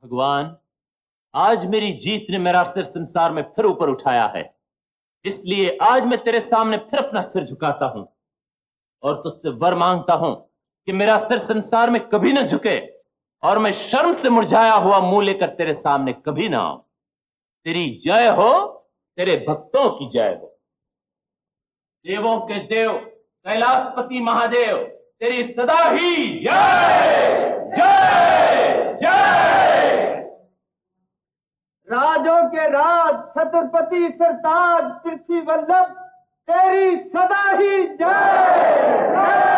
भगवान, आज मेरी जीत ने मेरा सिर संसार में फिर ऊपर उठाया है, इसलिए आज मैं तेरे सामने फिर अपना सिर झुकाता हूं और तुझसे वर मांगता हूं कि मेरा सिर संसार में कभी न झुके और मैं शर्म से मुरझाया हुआ मुंह लेकर तेरे सामने कभी ना आऊं। तेरी जय हो, तेरे भक्तों की जय हो। देवों के देव कैलाशपति महादेव, तेरी सदा ही जय जय जय। राजों के राज छत्रपति सरताज पृथ्वी वल्लभ, तेरी सदा ही जय जय।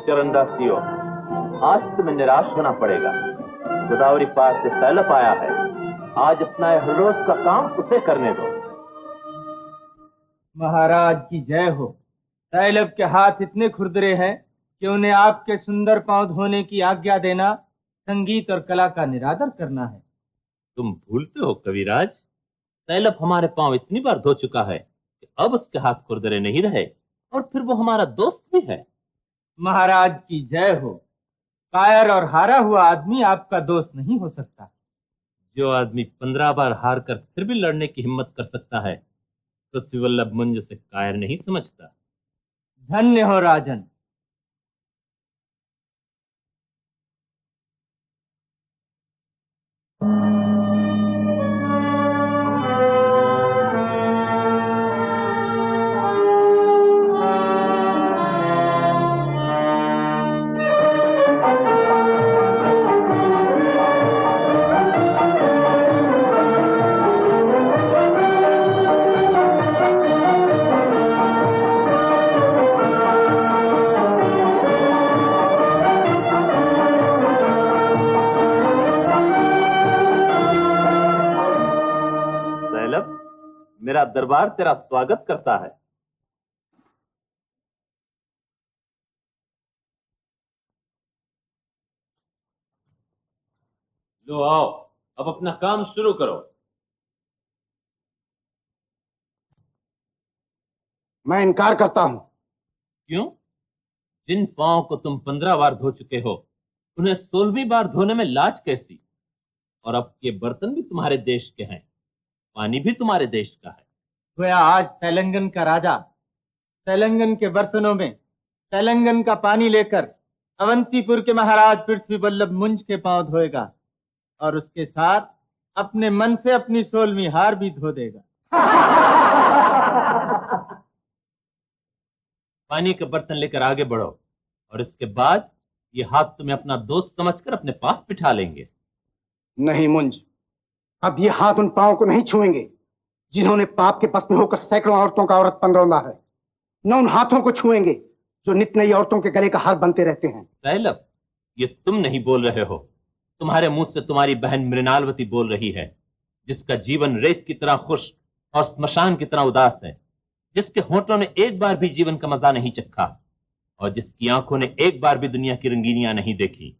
चरणदासियों, आज तुम्हें निराश होना पड़ेगा। गोदावरी पार से सैलप आया है, आज अपना हर रोज का काम उसे करने दो। महाराज की जय हो। सैलभ के हाथ इतने खुरदरे हैं कि उन्हें आपके सुंदर पांव धोने की आज्ञा देना संगीत और कला का निरादर करना है। तुम भूलते हो कविराज, सैलभ हमारे पांव इतनी बार धो चुका है कि अब उसके हाथ खुरदरे नहीं रहे, और फिर वो हमारा दोस्त भी है। महाराज की जय हो। कायर और हारा हुआ आदमी आपका दोस्त नहीं हो सकता। जो आदमी 15 बार हार कर फिर भी लड़ने की हिम्मत कर सकता है, पृथ्वी वल्लभ मुंज से कायर नहीं समझता। धन्य हो राजन। मेरा दरबार तेरा स्वागत करता है। लो आओ, अब अपना काम शुरू करो। मैं इनकार करता हूं। क्यों? जिन पांव को तुम 15 बार धो चुके हो, उन्हें 16वीं बार धोने में लाज कैसी? और अब के बर्तन भी तुम्हारे देश के हैं, पानी भी तुम्हारे देश का है। गोया आज तेलंगन का राजा तेलंगन के बर्तनों में तेलंगन का पानी लेकर अवंतीपुर के महाराज पृथ्वी वल्लभ मुंज के पांव धोएगा और उसके साथ अपने मन से अपनी 16वीं हार भी धो देगा। पानी के बर्तन लेकर आगे बढ़ो, और इसके बाद ये हाथ तुम्हें अपना दोस्त समझकर अपने पास बिठा लेंगे। नहीं मुंज, अब ये हाथ उन पांव को नहीं छुएंगे जिन्होंने पाप के बस में होकर सैकड़ों औरतों का औरतपन रौंदा है। न उन हाथों को छुएंगे जो नित नई औरतों के गले का हार बनते रहते हैं। सैलभ, ये तुम नहीं बोल रहे हो, तुम्हारे मुंह से तुम्हारी बहन मृणालवती बोल रही है, जिसका जीवन रेत की तरह खुश और स्मशान की तरह उदास है, जिसके होठों ने एक बार भी जीवन का मजा नहीं चखा और जिसकी आंखों ने एक बार भी दुनिया की रंगीनियां नहीं देखी।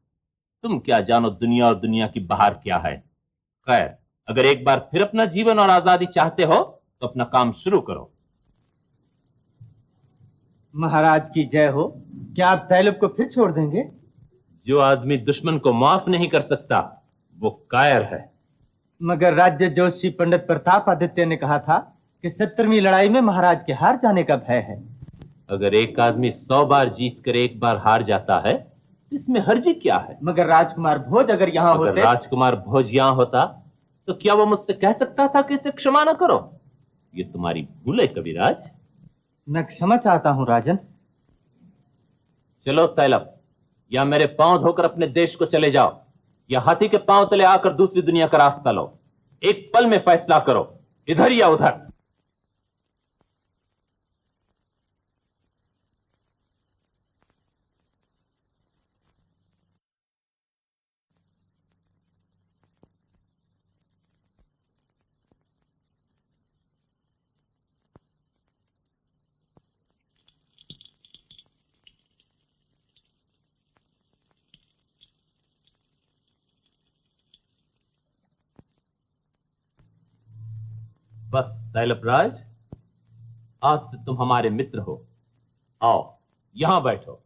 तुम क्या जानो दुनिया और दुनिया की बहार क्या है। खैर, अगर एक बार फिर अपना जीवन और आजादी चाहते हो तो अपना काम शुरू करो। महाराज की जय हो। क्या आप सैलभ को फिर छोड़ देंगे? जो आदमी दुश्मन को माफ नहीं कर सकता वो कायर है। मगर राज्य जोशी पंडित प्रताप आदित्य ने कहा था कि 70वीं लड़ाई में महाराज के हार जाने का भय है। अगर एक आदमी 100 बार जीत कर एक बार हार जाता है, इसमें हर्जी क्या है? मगर राजकुमार भोज अगर यहाँ होते, राजकुमार भोज यहाँ होता तो क्या वो मुझसे कह सकता था कि इसे क्षमा न करो? ये तुम्हारी भूल है कविराज। मैं क्षमा चाहता हूं राजन। चलो सैलभ, या मेरे पांव धोकर अपने देश को चले जाओ, या हाथी के पांव तले आकर दूसरी दुनिया का रास्ता लो। एक पल में फैसला करो, इधर या उधर। बस तैलपराज, आज से तुम हमारे मित्र हो। आओ यहां बैठो।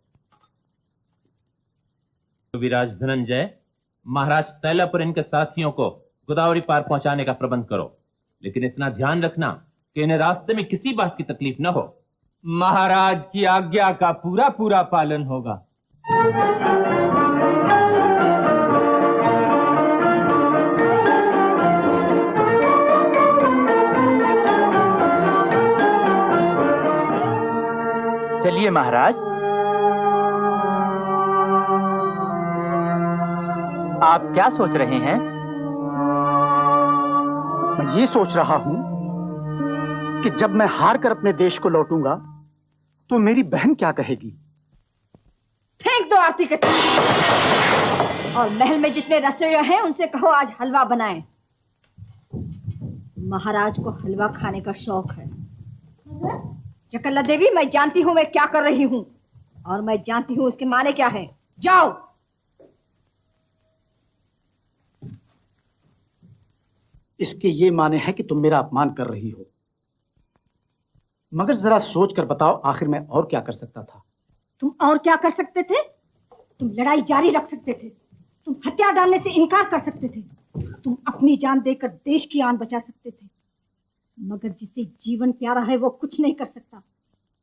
विराज धनंजय, महाराज तैलप और इनके साथियों को गोदावरी पार पहुंचाने का प्रबंध करो, लेकिन इतना ध्यान रखना कि इन्हें रास्ते में किसी बात की तकलीफ न हो। महाराज की आज्ञा का पूरा पूरा पालन होगा। चलिए महाराज। आप क्या सोच रहे हैं? मैं ये सोच रहा हूं कि जब मैं हार कर अपने देश को लौटूंगा तो मेरी बहन क्या कहेगी। फेंक दो आरती के और महल में जितने रसोइया हैं उनसे कहो आज हलवा बनाएं। महाराज को हलवा खाने का शौक है। चकल्ला देवी, मैं जानती हूं मैं क्या कर रही हूं और मैं जानती हूं उसके माने क्या है। जाओ। इसके ये माने हैं कि तुम मेरा अपमान कर रही हो, मगर जरा सोच कर बताओ आखिर मैं और क्या कर सकता था। तुम और क्या कर सकते थे? तुम लड़ाई जारी रख सकते थे, तुम हत्या डालने से इनकार कर सकते थे, तुम अपनी जान देकर देश की आन बचा सकते थे। मगर जिसे जीवन प्यारा है वो कुछ नहीं कर सकता,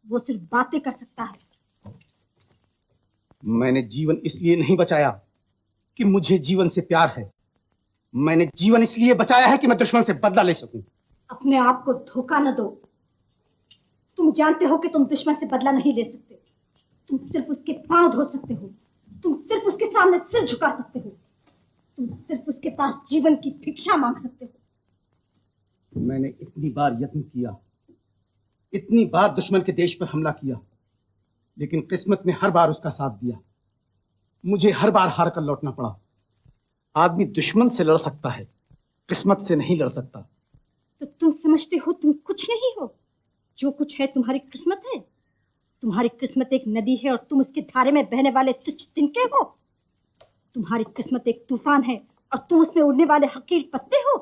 वो सिर्फ बातें कर सकता है। मैंने जीवन इसलिए नहीं बचाया कि मुझे जीवन से प्यार है, मैंने जीवन इसलिए बचाया है कि मैं दुश्मन से बदला ले सकूं। अपने आप को धोखा न दो। तुम जानते हो कि तुम दुश्मन से बदला नहीं ले सकते। तुम सिर्फ उसके पांव धो सकते हो, तुम सिर्फ उसके सामने सिर झुका सकते हो, तुम सिर्फ उसके पास जीवन की भिक्षा मांग सकते हो। मैंने इतनी बार यत्न किया, इतनी बार दुश्मन के देश पर हमला किया, लेकिन किस्मत ने हर बार उसका साथ दिया। मुझे हर बार हार कर लौटना पड़ा। आदमी दुश्मन से लड़ सकता है, किस्मत से नहीं लड़ सकता। तो तुम समझते हो तुम कुछ नहीं हो? जो कुछ है तुम्हारी किस्मत है। तुम्हारी किस्मत एक नदी है और तुम उसके धारे में बहने वाले तुच्छ तिनके हो। तुम्हारी किस्मत एक तूफान है और तुम उसमें उड़ने वाले हकीर पत्ते हो।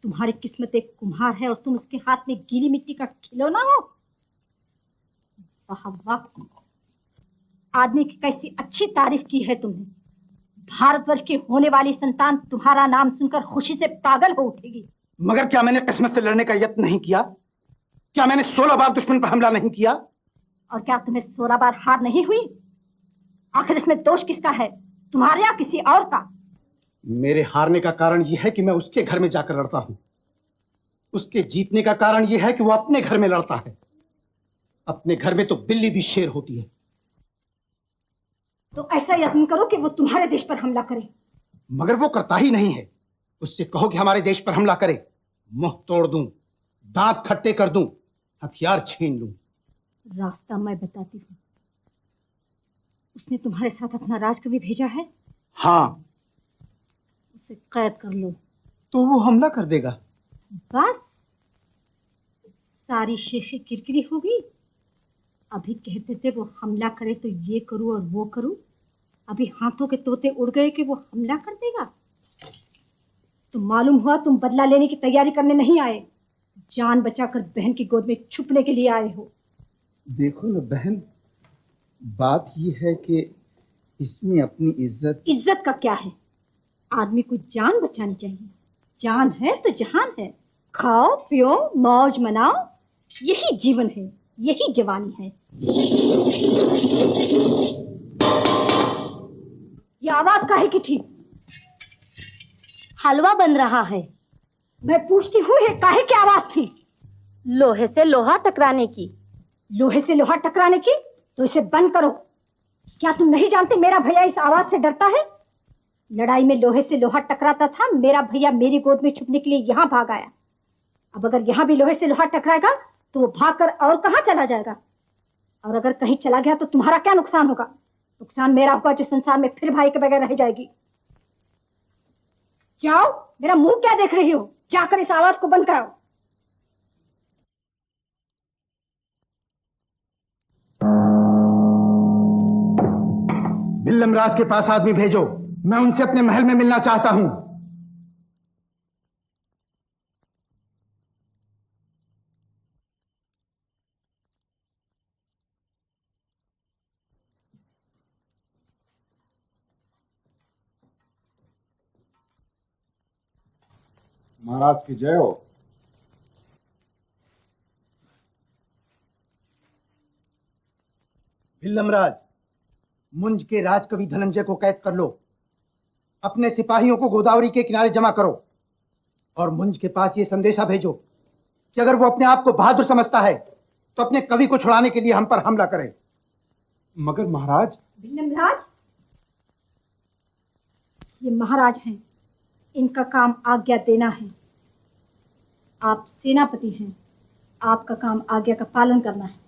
तुम्हारी किस्मत एक कुम्हार है और तुम उसके हाथ में गीली मिट्टी का खिलौना हो। वाह वाह, आदमी की कैसी अच्छी तारीफ की है तुमने। भारतवर्ष की होने वाली संतान तुम्हारा नाम सुनकर खुशी से पागल हो उठेगी। मगर क्या मैंने किस्मत से लड़ने का यत्न नहीं किया? क्या मैंने 16 बार दुश्मन पर हमला नहीं किया? और क्या तुम्हें 16 बार हार नहीं हुई? आखिर इसमें दोष किसका है, तुम्हारे या किसी और का? मेरे हारने का कारण यह है कि मैं उसके घर में जाकर लड़ता हूं। उसके जीतने का कारण यह है कि वो अपने घर में लड़ता है। अपने घर में तो बिल्ली भी शेर होती है। तो ऐसा यत्न करो कि वो तुम्हारे देश पर हमला करे। मगर वो करता ही नहीं है। उससे कहो कि हमारे देश पर हमला करे, मुंह तोड़ दूं, दांत खट्टे कर दूं, हथियार छीन लूं। रास्ता मैं बताती हूँ। उसने तुम्हारे साथ अपना राजकवि भेजा है। हाँ। उसे कैद कर लो। तो वो हमला कर देगा। बस सारी शेखी किरकिरी होगी। अभी कहते थे वो हमला करे तो ये करूं और वो करूं, अभी हाथों के तोते उड़ गए कि वो हमला कर देगा। तो मालूम हुआ तुम बदला लेने की तैयारी करने नहीं आए, जान बचाकर बहन की गोद में छुपने के लिए आए हो। देखो ना बहन, बात ये है कि इसमें अपनी इज्जत का क्या है? आदमी को जान बचानी चाहिए। जान है तो जहान है। खाओ पियो मौज मनाओ, यही जीवन है, यही जवानी है। ये आवाज काहे की थी? हलवा बन रहा है। मैं पूछती हूँ ये काहे की आवाज थी? लोहे से लोहा टकराने की। लोहे से लोहा टकराने की? तो इसे बंद करो। क्या तुम नहीं जानते मेरा भैया इस आवाज से डरता है? लड़ाई में लोहे से लोहा टकराता था, मेरा भैया मेरी गोद में छुपने के लिए यहाँ भाग आया। अब अगर यहाँ भी लोहे से लोहा टकराएगा तो वो भागकर और कहाँ चला जाएगा? और अगर कहीं चला गया तो तुम्हारा क्या नुकसान होगा? नुकसान मेरा होगा जो संसार में फिर भाई के बगैर रह जाएगी। जाओ, मेरा मुंह क्या देख रही हो? जाकर इस आवाज को बंद कराओ। बिल्लमराज के पास आदमी भेजो, मैं उनसे अपने महल में मिलना चाहता हूं। महाराज की जय हो। भिल्लमराज, मुंज के राजकवि धनंजय को कैद कर लो। अपने सिपाहियों को गोदावरी के किनारे जमा करो और मुंज के पास ये संदेशा भेजो कि अगर वो अपने आप को बहादुर समझता है तो अपने कवि को छुड़ाने के लिए हम पर हमला करे। मगर महाराज। भिल्लमराज, ये महाराज हैं, इनका काम आज्ञा देना है। आप सेनापति हैं, आपका काम आज्ञा का पालन करना है।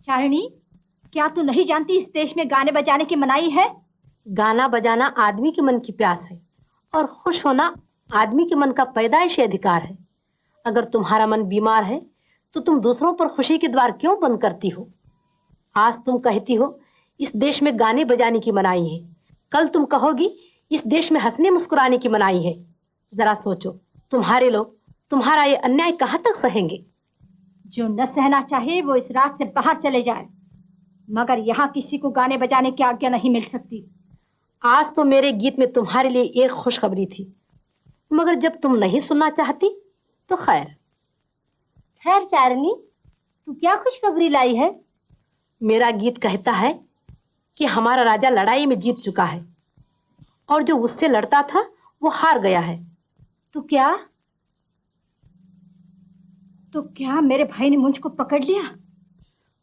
चारिणी, क्या तू नहीं जानती इस देश में गाने बजाने की मनाही है? गाना बजाना आदमी के मन की प्यास है और खुश होना आदमी के मन का पैदाइशी अधिकार है। अगर तुम्हारा मन बीमार है तो तुम दूसरों पर खुशी के द्वार क्यों बंद करती हो? आज तुम कहती हो इस देश में गाने बजाने की मनाही है, कल तुम कहोगी इस देश में हंसने मुस्कुराने की मनाही है। जरा सोचो, तुम्हारे लोग तुम्हारा ये अन्याय कहाँ तक सहेंगे? जो न सहना चाहे वो इस रात से बाहर चले जाए, मगर यहाँ किसी को गाने बजाने की आज्ञा नहीं मिल सकती। आज तो मेरे गीत में तुम्हारे लिए एक खुशखबरी थी, मगर जब तुम नहीं सुनना चाहती तो खैर। खैर चारनी, तू क्या खुशखबरी लाई है? मेरा गीत कहता है कि हमारा राजा लड़ाई में जीत चुका है और जो उससे लड़ता था वो हार गया है। तो क्या मेरे भाई ने मुझ को पकड़ लिया?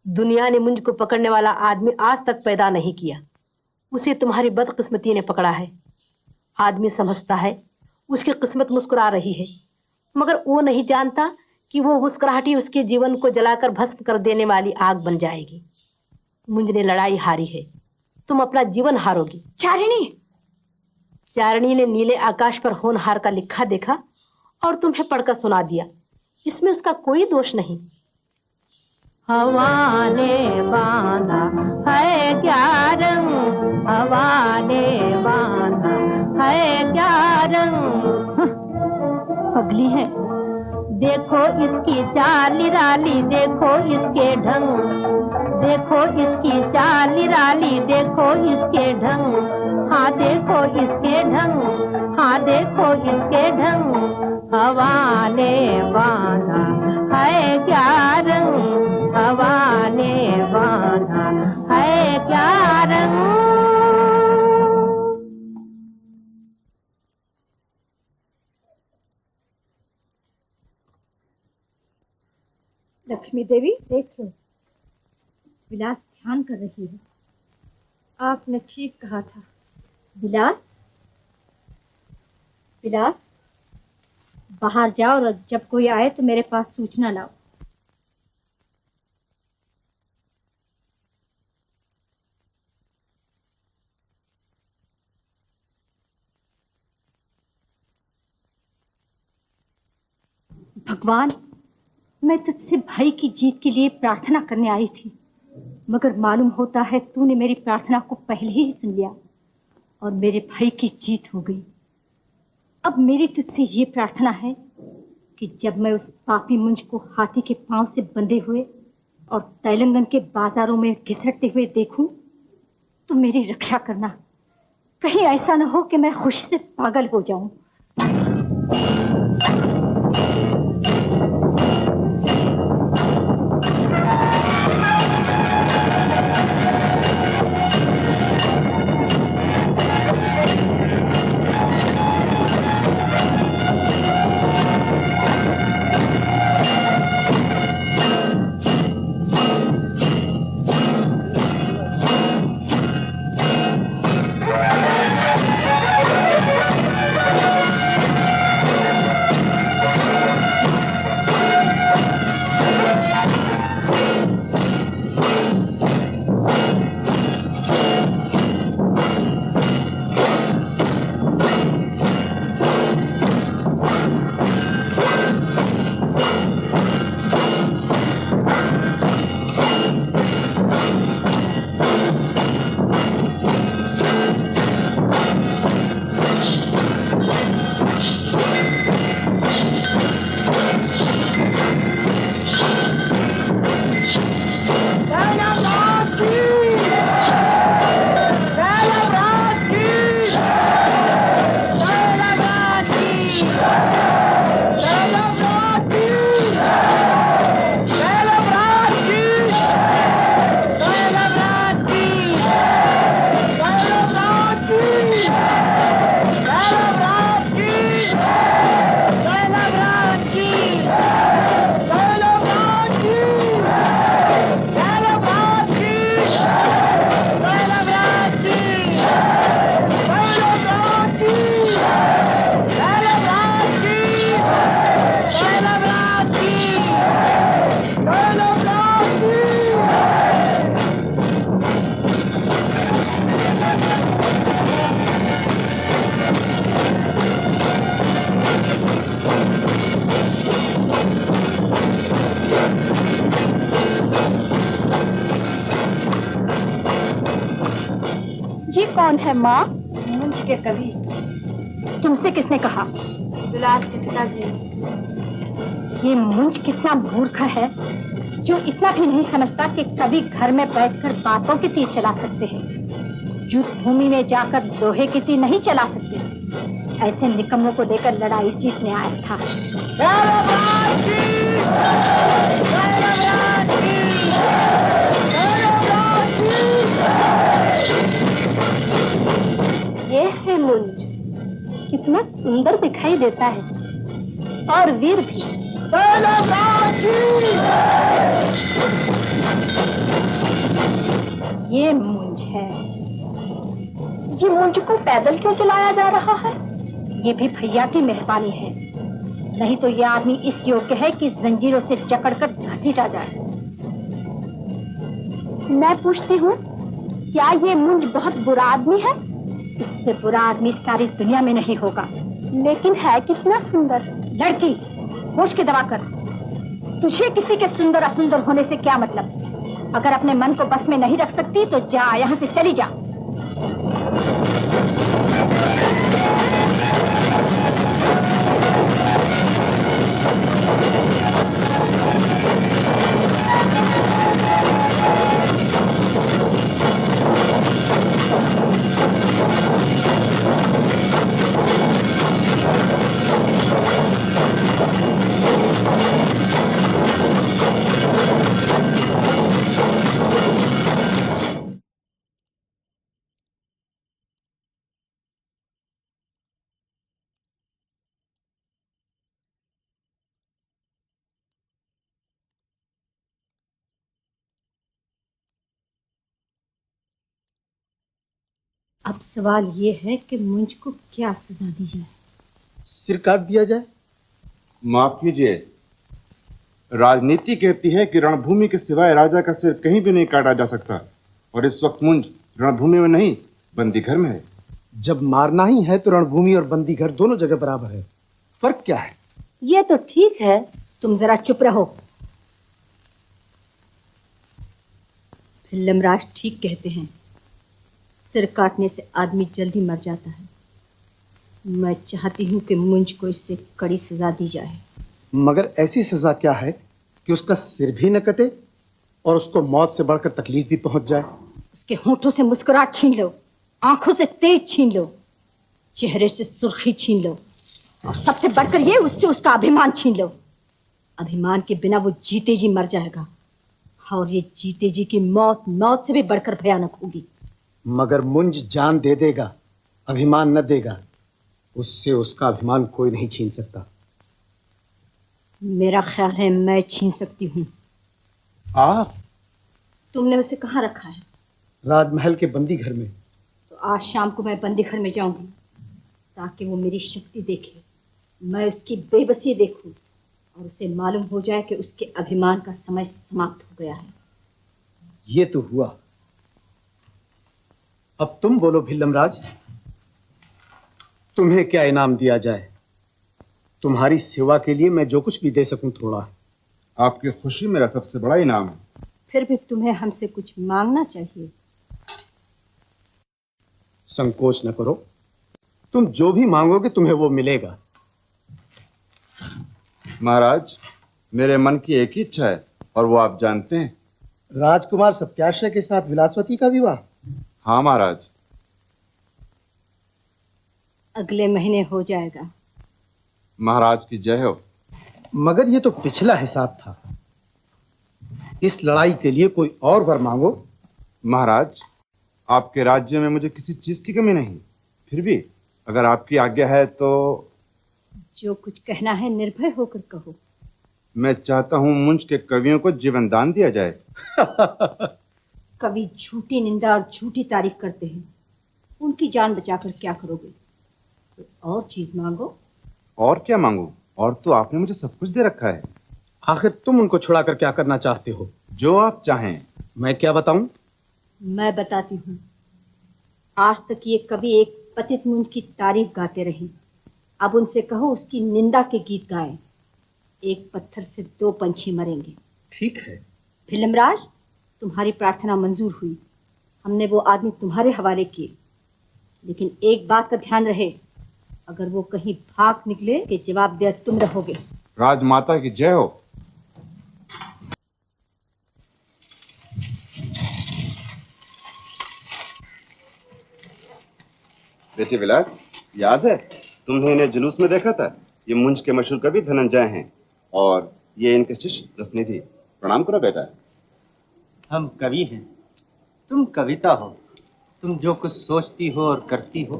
दुनिया ने मुझ को पकड़ने वाला आदमी आज तक पैदा नहीं किया, उसे तुम्हारी बदकिस्मती ने पकड़ा है। आदमी समझता है उसकी किस्मत मुस्कुरा रही है, मगर वो नहीं जानता कि वो मुस्कुराहट ही उसके जीवन को जलाकर भस्म कर देने वाली आग बन जाएगी। मुझ ने लड़ाई हारी है, तुम अपना जीवन हारोगी। चारणी ने नीले आकाश पर होनहार का लिखा देखा और तुम्हें पढ़कर सुना दिया। इसमें उसका कोई दोष नहीं। हवा ने बांधा है क्या रंग, हवा ने बांधा है क्या रंग। पगली है, देखो इसकी चाल निराली, देखो इसके ढंग, देखो इसकी चाल निराली, देखो इसके ढंग। हाँ देखो इसके ढंग, हाँ देखो इसके ढंग। हवा ने बांधा है क्या रंग, हवा ने बांधा है क्या रंग। लक्ष्मी देवी, देख लो, विलास ध्यान कर रही है। आपने ठीक कहा था। विलास, बाहर जाओ और जब कोई आए तो मेरे पास सूचना लाओ। भगवान, मैं तुझसे भाई की जीत के लिए प्रार्थना करने आई थी, मगर मालूम होता है तूने मेरी प्रार्थना को पहले ही सुन लिया और मेरे भाई की जीत हो गई। अब मेरी तुझसे ये प्रार्थना है कि जब मैं उस पापी मुंज को हाथी के पांव से बंधे हुए और तेलंगन के बाजारों में घिसटते हुए देखूं तो मेरी रक्षा करना। कहीं ऐसा न हो कि मैं खुशी से पागल हो जाऊं। कौन है माँ? मुंज के कवि। तुमसे किसने कहा? विलास के पिताजी। ये मुंज कितना मूर्ख है जो इतना भी नहीं समझता कि कभी घर में बैठकर बातों की तीर चला सकते हैं, युद्ध भूमि में जाकर लोहे की तीर नहीं चला सकते। ऐसे निकम्मों को लेकर लड़ाई जीतने आया था। ये है मुंज, कितना सुंदर दिखाई देता है और वीर भी। ये मुंज है। ये मुंज को पैदल क्यों चलाया जा रहा है? ये भी भैया की मेहरबानी है, नहीं तो ये आदमी इस योग्य है कि जंजीरों से जकड़कर घसीटा जाए। मैं पूछती हूँ, क्या ये मुंज बहुत बुरा आदमी है? इससे बुरा आदमी सारी दुनिया में नहीं होगा। लेकिन है कितना सुंदर। लड़की, होश की दवा कर। तुझे किसी के सुंदर असुंदर होने से क्या मतलब? अगर अपने मन को बस में नहीं रख सकती तो जा, यहाँ से चली जा। अब सवाल ये है कि मुंज को क्या सजा दी जाए? सिर काट दिया जाए। माफ कीजिए, राजनीति कहती है कि रणभूमि के सिवाय राजा का सिर कहीं भी नहीं काटा जा सकता, और इस वक्त मुंज रणभूमि में नहीं, बंदी घर में है। जब मारना ही है तो रणभूमि और बंदी घर दोनों जगह बराबर है। फर्क क्या है? ये तो ठीक है, तुम जरा चुप रहो। फिल्मराज ठीक कहते हैं, सिर काटने से आदमी जल्दी मर जाता है। मैं चाहती हूँ कि मुंज को इससे कड़ी सजा दी जाए। मगर ऐसी सजा क्या है कि उसका सिर भी न कटे और उसको मौत से बढ़कर तकलीफ भी पहुंच जाए? उसके होठों से मुस्कुराहट छीन लो, आंखों से तेज छीन लो, चेहरे से सुर्खी छीन लो, और सबसे बढ़कर ये उससे उसका अभिमान छीन लो। अभिमान के बिना वो जीते जी मर जाएगा, और ये जीते जी की मौत मौत से भी बढ़कर भयानक होगी। मगर मुंज जान दे देगा, अभिमान न देगा। उससे उसका अभिमान कोई नहीं छीन सकता। मेरा ख्याल है मैं छीन सकती हूँ। आप? तुमने उसे कहाँ रखा है? राजमहल के बंदी घर में। तो आज शाम को मैं बंदी घर में जाऊंगी, ताकि वो मेरी शक्ति देखे, मैं उसकी बेबसी देखूं, और उसे मालूम हो जाए कि उसके अभिमान का समय समाप्त हो गया है। ये तो हुआ। अब तुम बोलो भिल्लमराज, तुम्हें क्या इनाम दिया जाए? तुम्हारी सेवा के लिए मैं जो कुछ भी दे सकूं थोड़ा है। आपकी खुशी मेरा सबसे बड़ा इनाम है। फिर भी तुम्हें हमसे कुछ मांगना चाहिए। संकोच न करो, तुम जो भी मांगोगे तुम्हें वो मिलेगा। महाराज, मेरे मन की एक ही इच्छा है, और वो आप जानते हैं। राजकुमार सत्याश्रय के साथ विलासवती का विवाह? हाँ महाराज। अगले महीने हो जाएगा। महाराज की जय हो। मगर ये तो पिछला हिसाब था। इस लड़ाई के लिए कोई और वर मांगो। महाराज, आपके राज्य में मुझे किसी चीज की कमी नहीं, फिर भी अगर आपकी आज्ञा है तो। जो कुछ कहना है निर्भय होकर कहो। मैं चाहता हूं मुंज के कवियों को जीवन दान दिया जाए। कवि झूठी निंदा और झूठी तारीफ करते हैं, उनकी जान बचाकर क्या करोगे? तो और चीज मांगो। और क्या मांगू? और तो आपने मुझे सब कुछ दे रखा है। आखिर तुम उनको छुड़ाकर क्या करना चाहते हो? जो आप चाहें। मैं क्या बताऊं? मैं बताती हूँ। आज तक ये कवि एक पतित मुंज की तारीफ गाते रहे, अब उनसे कहो उसकी निंदा के गीत गाएं। एक पत्थर से दो पंछी मरेंगे। ठीक है। फिल्मराज, तुम्हारी प्रार्थना मंजूर हुई। हमने वो आदमी तुम्हारे हवाले किए। लेकिन एक बात का ध्यान रहे, अगर वो कहीं भाग निकले कि जवाब दे तुम रहोगे। राजमाता की जय हो। बेटे विलास, याद है तुमने इन्हें जुलूस में देखा था? ये मुंज के मशहूर कवि धनंजय हैं और ये इनके शिष्य रसनिधि। प्रणाम करो बेटा। हम कवि हैं, तुम कविता हो। तुम जो कुछ सोचती हो और करती हो,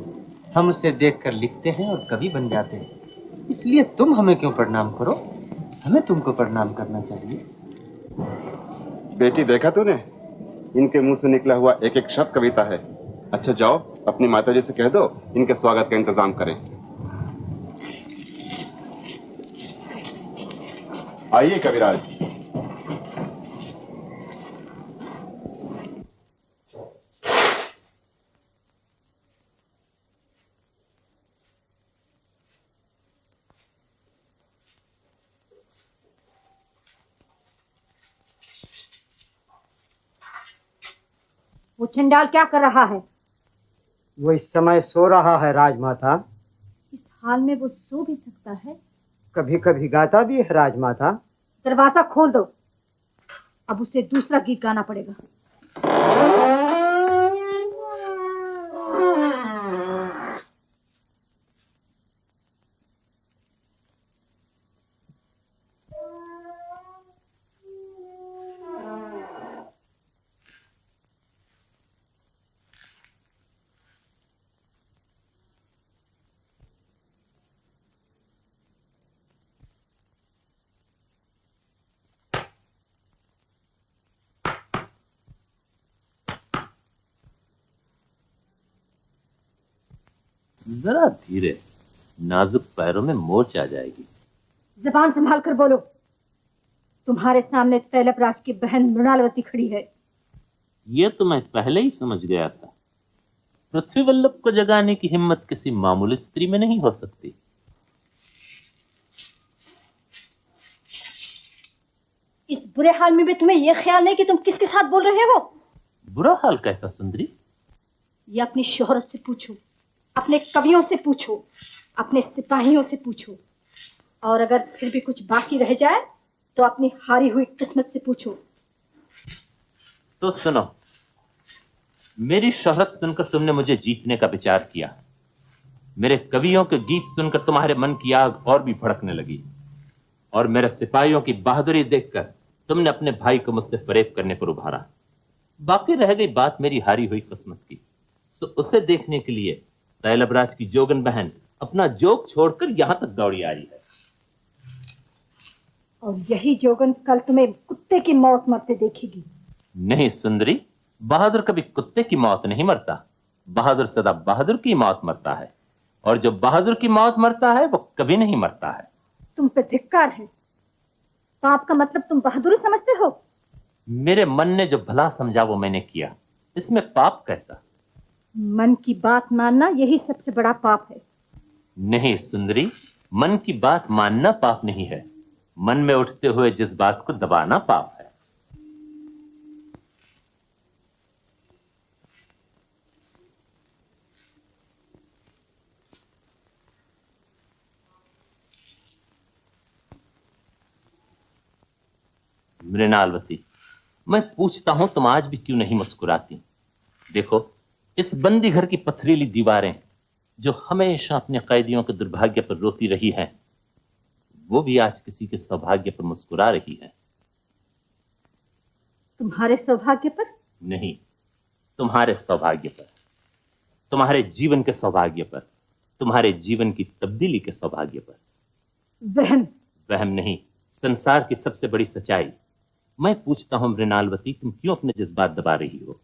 हम उसे देखकर लिखते हैं और कवि बन जाते हैं। इसलिए तुम हमें क्यों प्रणाम करो, हमें तुमको प्रणाम करना चाहिए। बेटी, देखा तूने, इनके मुंह से निकला हुआ एक एक शब्द कविता है। अच्छा जाओ, अपनी माताजी से कह दो इनके स्वागत का इंतजाम करें। आइए कविराज। वो चंडाल क्या कर रहा है? वो इस समय सो रहा है राजमाता। इस हाल में वो सो भी सकता है? कभी कभी गाता भी है राजमाता। दरवाजा खोल दो, अब उसे दूसरा गीत गाना पड़ेगा। जरा धीरे, नाजुक पैरों में मोच आ जाएगी। जबान संभाल कर बोलो। तुम्हारे सामने तैलबराज की बहन मृणालवती खड़ी है। ये तो मैं पहले ही समझ गया था। पृथ्वी वल्लभ को जगाने की हिम्मत किसी मामूली स्त्री में नहीं हो सकती। इस बुरे हाल में भी तुम्हें यह ख्याल नहीं कि तुम किसके साथ बोल रहे हो? बुरा हाल कैसा सुंदरी? ये अपनी शोहरत से पूछो, अपने कवियों से पूछो, अपने सिपाहियों से पूछो, और अगर फिर भी कुछ बाकी रह जाए तो अपनी हारी हुई किस्मत से पूछो। तो सुनो, मेरी शोहरत सुनकर तुमने मुझे जीतने का विचार किया। मेरे कवियों के गीत सुनकर तुम्हारे मन की आग और भी भड़कने लगी, और मेरे सिपाहियों की बहादुरी देखकर तुमने अपने भाई को मुझसे फरेब करने पर उभारा। बाकी रह गई बात मेरी हारी हुई किस्मत की, सो उसे देखने के लिए तैलबराज की जोगन बहन अपना जोग छोड़कर यहां तक दौड़ी आई है। और यही जोगन कल तुम्हें कुत्ते की मौत मरते देखेगी। नहीं सुंदरी, बहादुर कभी कुत्ते की मौत नहीं मरता। बहादुर सदा बहादुर की मौत मरता है, और जो बहादुर की मौत मरता है वो कभी नहीं मरता है। तुम पे धिक्कार है। पाप का मतलब तुम बहादुरी समझते हो? मेरे मन ने जो भला समझा वो मैंने किया, इसमें पाप कैसा? मन की बात मानना यही सबसे बड़ा पाप है। नहीं सुंदरी, मन की बात मानना पाप नहीं है, मन में उठते हुए जिस बात को दबाना पाप है। मृणालवती, मैं पूछता हूं तुम आज भी क्यों नहीं मुस्कुराती? देखो, इस बंदी घर की पथरीली दीवारें जो हमेशा अपने कैदियों के दुर्भाग्य पर रोती रही हैं, वो भी आज किसी के सौभाग्य पर मुस्कुरा रही है। तुम्हारे सौभाग्य पर? नहीं, तुम्हारे सौभाग्य पर, तुम्हारे जीवन के सौभाग्य पर, तुम्हारे जीवन की तब्दीली के सौभाग्य पर। वहम। वहम नहीं, संसार की सबसे बड़ी सच्चाई। मैं पूछता हूं मृणालवती, तुम क्यों अपने जज्बात दबा रही हो?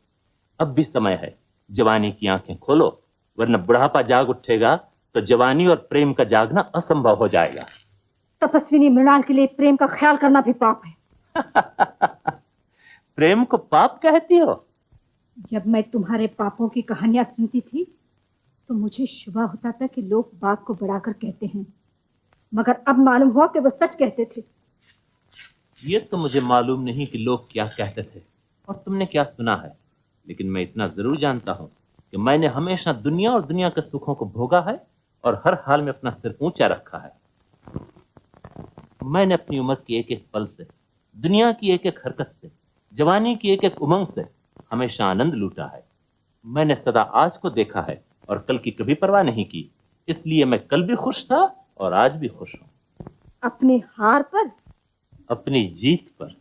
अब भी समय है, जवानी की आंखें खोलो, वरना बुढ़ापा जाग उठेगा तो जवानी और प्रेम का जागना असंभव हो जाएगा। तपस्विनी मृणाल के लिए प्रेम का ख्याल करना भी पाप है। प्रेम को पाप कहती हो? जब मैं तुम्हारे पापों की कहानियां सुनती थी तो मुझे शुबा होता था कि लोग बात को बढ़ाकर कहते हैं, मगर अब मालूम हुआ कि वो सच कहते थे। ये तो मुझे मालूम नहीं कि लोग क्या कहते थे और तुमने क्या सुना है, लेकिन मैं इतना जरूर जानता हूं कि मैंने हमेशा दुनिया और दुनिया के सुखों को भोगा है और हर हाल में अपना सिर ऊंचा रखा है। मैंने अपनी उम्र की एक एक पल से, दुनिया की एक एक हरकत से, जवानी की एक एक उमंग से हमेशा आनंद लूटा है। मैंने सदा आज को देखा है और कल की कभी परवाह नहीं की। इसलिए मैं कल भी खुश था और आज भी खुश हूं। अपनी हार पर? अपनी जीत पर।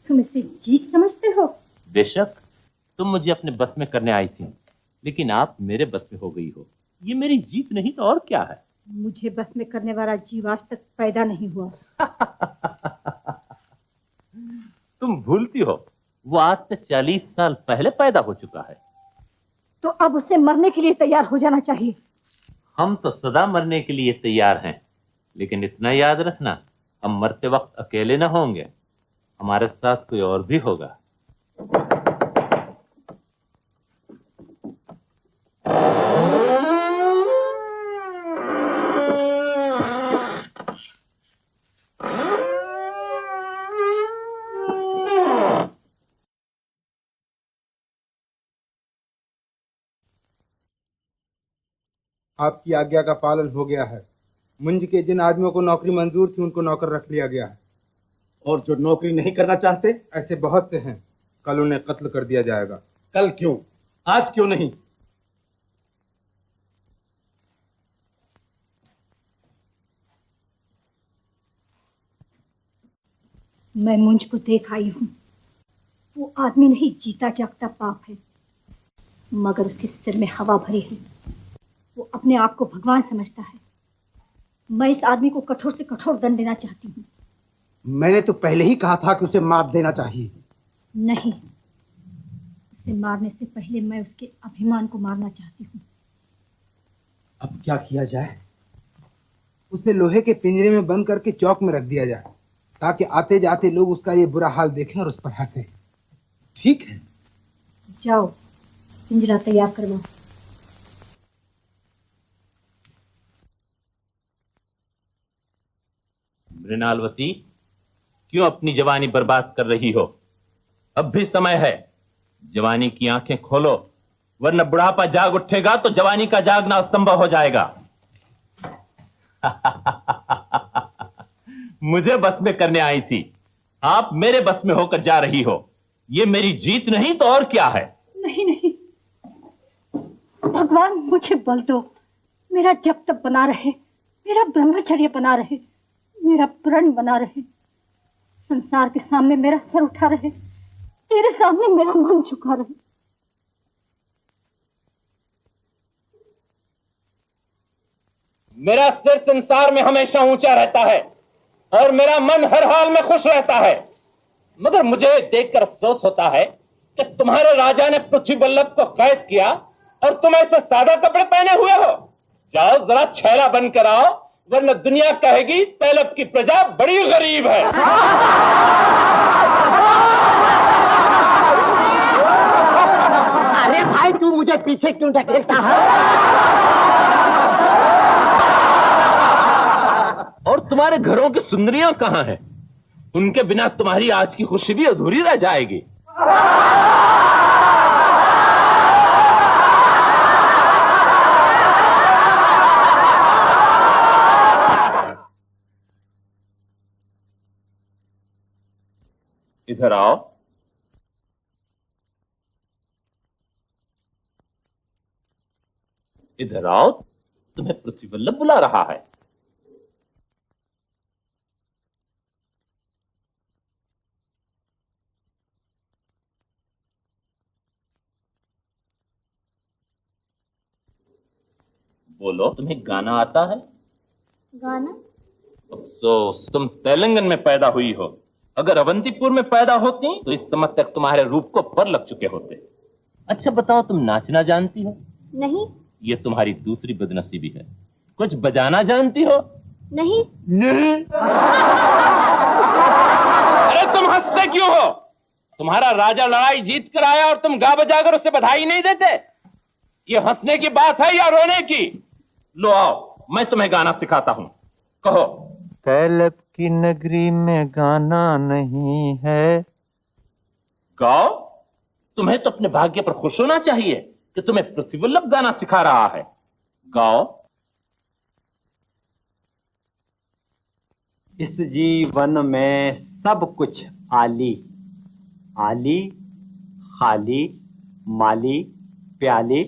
तुम इसे जीत समझते हो? बेशक, तुम मुझे अपने बस में करने आई थी, लेकिन आप मेरे बस में हो गई हो। ये मेरी जीत नहीं तो और क्या है? मुझे बस में करने वाला जीव आज तक पैदा नहीं हुआ। तुम भूलती हो, वो आज से 40 साल पहले पैदा हो चुका है। तो अब उसे मरने के लिए तैयार हो जाना चाहिए। हम तो सदा मरने के लिए तैयार हैं, लेकिन इतना याद रखना, हम मरते वक्त अकेले न होंगे, हमारे साथ कोई और भी होगा। आपकी आज्ञा का पालन हो गया है। मुंज के जिन आदमियों को नौकरी मंजूर थी उनको नौकर रख लिया गया है। और जो नौकरी नहीं करना चाहते? ऐसे बहुत से हैं। कल उन्हें कत्ल कर दिया जाएगा। कल क्यों, आज क्यों नहीं? मैं मुंज को देख आई हूं। वो आदमी नहीं, जीता जागता पाप है, मगर उसके सिर में हवा भरी है। वो अपने आप को भगवान समझता है। मैं इस आदमी को कठोर से कठोर दंड देना चाहती हूँ। मैंने तो पहले ही कहा था कि उसे मार देना चाहिए। नहीं, उसे मारने से पहले मैं उसके अभिमान को मारना चाहती हूँ। अब क्या किया जाए? उसे लोहे के पिंजरे में बंद करके चौक में रख दिया जाए, ताकि आते जाते लोग उसका ये बुरा हाल देखें और उस पर हंसे। ठीक है, जाओ पिंजरा तैयार करवाओ। मृणालवती, क्यों अपनी जवानी बर्बाद कर रही हो? अब भी समय है, जवानी की आंखें खोलो, वरना बुढ़ापा जाग उठेगा तो जवानी का जागना असंभव हो जाएगा। मुझे बस में करने आई थी, आप मेरे बस में होकर जा रही हो। ये मेरी जीत नहीं तो और क्या है? नहीं नहीं, भगवान मुझे बल दो, मेरा जप तप बना रहे, मेरा ब्रह्मचर्य बना रहे, मेरा प्रण बना रहे, संसार के सामने मेरा सर उठा रहे, तेरे सामने मेरा मन झुका रहे। मेरा सिर संसार में हमेशा ऊंचा रहता है और मेरा मन हर हाल में खुश रहता है, मगर मुझे देखकर अफसोस होता है कि तुम्हारे राजा ने पृथ्वी बल्लभ को कैद किया और तुम ऐसे सादा कपड़े पहने हुए हो। जाओ जरा छैला बनकर आओ, वरना दुनिया कहेगी तैलब की प्रजा बड़ी गरीब है। अरे भाई, तू मुझे पीछे क्यों ढकेलता है? और तुम्हारे घरों की सुंदरियां कहां हैं? उनके बिना तुम्हारी आज की खुशी भी अधूरी रह जाएगी। इधर आओ। इधर आओ, तुम्हें पृथ्वी बल्लभ बुला रहा है। बोलो, तुम्हें गाना आता है? गाना? अफसोस, तुम तेलंगन में पैदा हुई हो। अगर अवंतीपुर में पैदा होती तो इस समय तक तुम्हारे रूप को पर लग चुके होते। अच्छा बताओ, तुम नाचना जानती हो? नहीं। ये तुम्हारी दूसरी बदनसीबी है। कुछ बजाना जानती हो? नहीं। नहीं। अरे तुम हंसते क्यों हो? तुम्हारा राजा लड़ाई जीत कर आया और तुम गा बजाकर उसे बधाई नहीं देते? ये हंसने की बात है या रोने की? लो आओ, मैं तुम्हें गाना सिखाता हूं। कहो। तैलब की नगरी में गाना नहीं है, गाओ। तुम्हें तो अपने भाग्य पर खुश होना चाहिए कि तुम्हें पृथ्वीवल्लभ गाना सिखा रहा है। गाओ। इस जीवन में सब कुछ आली, आली खाली माली प्याली।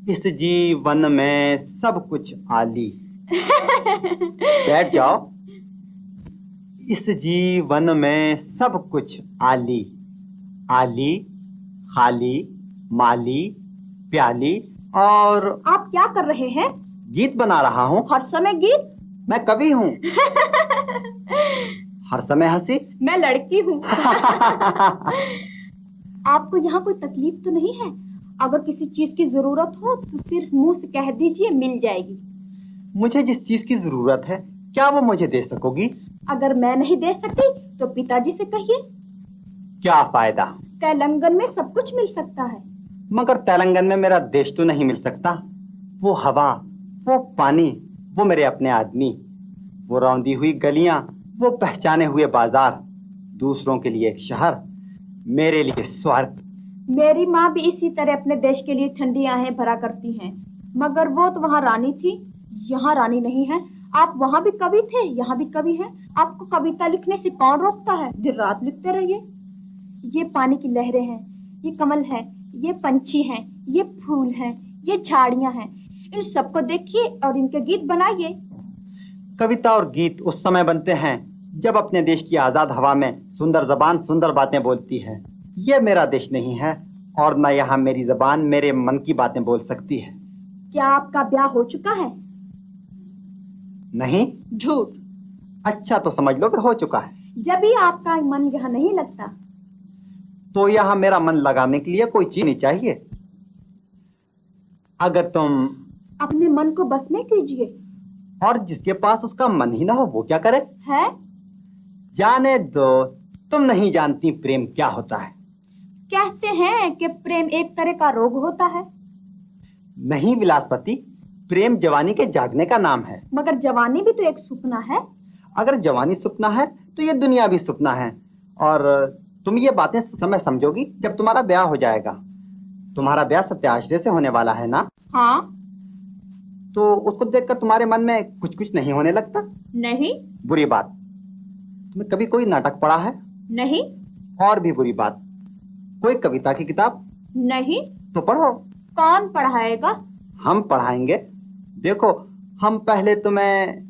इस जीवन में सब कुछ आली। बैठ जाओ। इस जीवन में सब कुछ आली, आली खाली माली प्याली। और आप क्या कर रहे हैं? गीत बना रहा हूँ। हर समय गीत? मैं कवि हूँ। हर समय हंसी। मैं लड़की हूँ। आपको यहाँ कोई तकलीफ तो नहीं है? अगर किसी चीज की जरूरत हो तो सिर्फ मुंह से कह दीजिए, मिल जाएगी। मुझे जिस चीज की जरूरत है क्या वो मुझे दे सकोगी? अगर मैं नहीं दे सकती तो पिताजी से कहिए। क्या फायदा? तेलंगन में सब कुछ मिल सकता है। मगर तेलंगन में मेरा देश तो नहीं मिल सकता। वो हवा, वो पानी, वो मेरे अपने आदमी, वो रौंदी हुई गलियां, वो पहचाने हुए बाजार, दूसरों के लिए एक शहर, मेरे लिए स्वर्ग। मेरी माँ भी इसी तरह अपने देश के लिए ठंडी आहें भरा करती हैं, मगर वो तो वहाँ रानी थी, यहाँ रानी नहीं है। आप वहाँ भी कवि थे, यहाँ भी कवि हैं। आपको कविता लिखने से कौन रोकता है? दिन रात लिखते रहिए। ये पानी की लहरें हैं, ये कमल है, ये पंछी हैं, ये फूल हैं, ये झाड़ियाँ हैं। इन सबको देखिए और इनके गीत बनाइए। कविता और गीत उस समय बनते हैं जब अपने देश की आजाद हवा में सुंदर जबान सुंदर बातें बोलती है। ये मेरा देश नहीं है और न यहाँ मेरी जबान मेरे मन की बातें बोल सकती है। क्या आपका ब्याह हो चुका है? नहीं। झूठ। अच्छा तो समझ लो कि हो चुका है। जब भी आपका मन यहाँ नहीं लगता तो यहाँ मेरा मन लगाने के लिए कोई चीज नहीं चाहिए। अगर तुम अपने मन को बस में कीजिए। और जिसके पास उसका मन ही ना हो वो क्या करे? है? जाने दो, तुम नहीं जानती प्रेम क्या होता है। कहते हैं कि प्रेम एक तरह का रोग होता है। नहीं विलासपति, प्रेम जवानी के जागने का नाम है। मगर जवानी भी तो एक सपना है। अगर जवानी सपना है तो ये दुनिया भी सपना है। और तुम ये बातें समय समझोगी जब तुम्हारा ब्याह हो जाएगा। तुम्हारा ब्याह सत्याश्रय से होने वाला है ना? हाँ। तो उसको देखकर तुम्हारे मन में कुछ कुछ नहीं होने लगता? नहीं। बुरी बात, तुम्हें कभी कोई नाटक पढ़ा है? नहीं। और भी बुरी बात, कोई कविता की किताब? नहीं। तो पढ़ो। कौन पढ़ाएगा? हम पढ़ाएंगे। देखो, हम पहले तुम्हें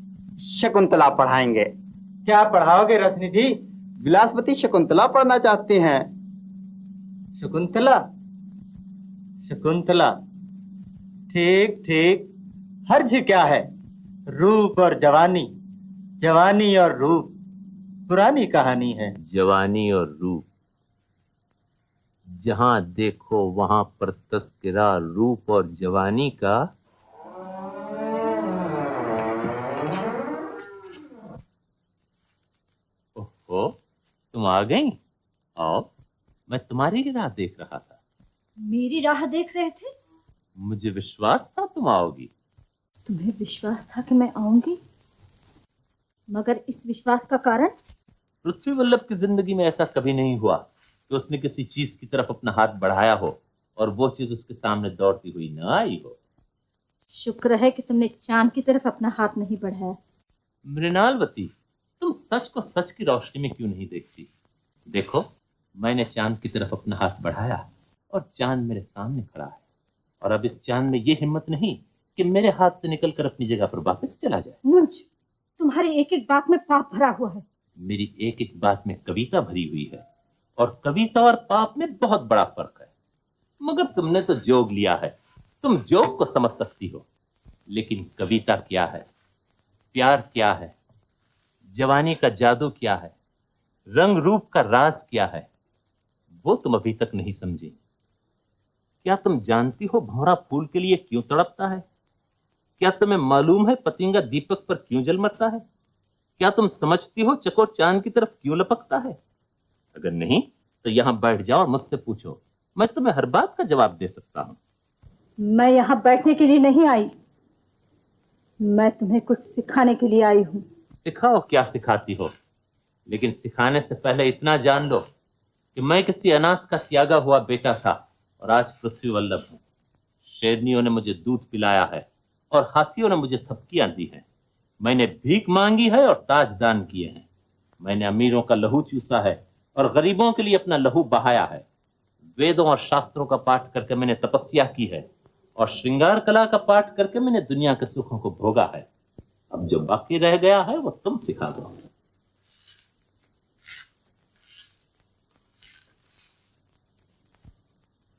शकुंतला पढ़ाएंगे। क्या पढ़ाओगे रसनिधि? विलासपति शकुंतला पढ़ना चाहते हैं। शकुंतला? शकुंतला, ठीक ठीक। हर्ज क्या है? रूप और जवानी, जवानी और रूप पुरानी कहानी है। जवानी और रूप, जहां देखो वहां पर तस्करा रूप और जवानी का। ओहो, तुम आ गई। आओ, मैं तुम्हारी ही राह देख रहा था। मेरी राह देख रहे थे? मुझे विश्वास था तुम आओगी। तुम्हें विश्वास था कि मैं आऊंगी? मगर इस विश्वास का कारण? पृथ्वीवल्लभ की जिंदगी में ऐसा कभी नहीं हुआ कि उसने किसी चीज की तरफ अपना हाथ बढ़ाया हो और वो चीज उसके सामने दौड़ती हुई न आई हो। शुक्र है कि तुमने चांद की तरफ अपना हाथ नहीं बढ़ाया। मृणालवती, तुम सच को सच की रोशनी में क्यों नहीं देखती? देखो, मैंने चांद की तरफ अपना हाथ बढ़ाया और चांद मेरे सामने खड़ा है। और अब इस चांद में ये हिम्मत नहीं कि मेरे हाथ से निकलकर अपनी जगह पर वापस चला जाए। मुंज, तुम्हारी एक एक बात में पाप भरा हुआ है। मेरी एक एक बात में कविता भरी हुई है और कविता और पाप में बहुत बड़ा फर्क है। मगर तुमने तो जोग लिया है, तुम जोग को समझ सकती हो, लेकिन कविता क्या है, प्यार क्या है, जवानी का जादू क्या है, रंग रूप का राज क्या है, वो तुम अभी तक नहीं समझी। क्या तुम जानती हो भंवरा फूल के लिए क्यों तड़पता है? क्या तुम्हें मालूम है पतिंगा दीपक पर क्यों जल मरता है? क्या तुम समझती हो चकोर चांद की तरफ क्यों लपकता है? अगर नहीं तो यहां बैठ जाओ और मुझसे पूछो, मैं तुम्हें हर बात का जवाब दे सकता हूं। मैं यहाँ बैठने के लिए नहीं आई, मैं तुम्हें कुछ सिखाने के लिए आई हूँ। सिखाओ, क्या सिखाती हो, लेकिन सिखाने से पहले इतना जान लो कि मैं किसी अनाथ का त्यागा हुआ बेटा था और आज पृथ्वी वल्लभ हूं। शेरनियों ने मुझे दूध पिलाया है और हाथियों ने मुझे थपकियां दी हैं। मैंने भीख मांगी है और ताज दान किए हैं। मैंने अमीरों का लहू चूसा है और गरीबों के लिए अपना लहू बहाया है। वेदों और शास्त्रों का पाठ करके मैंने तपस्या की है और श्रृंगार कला का पाठ करके मैंने दुनिया के सुखों को भोगा है। अब जो बाकी रह गया है वो तुम सिखा दो।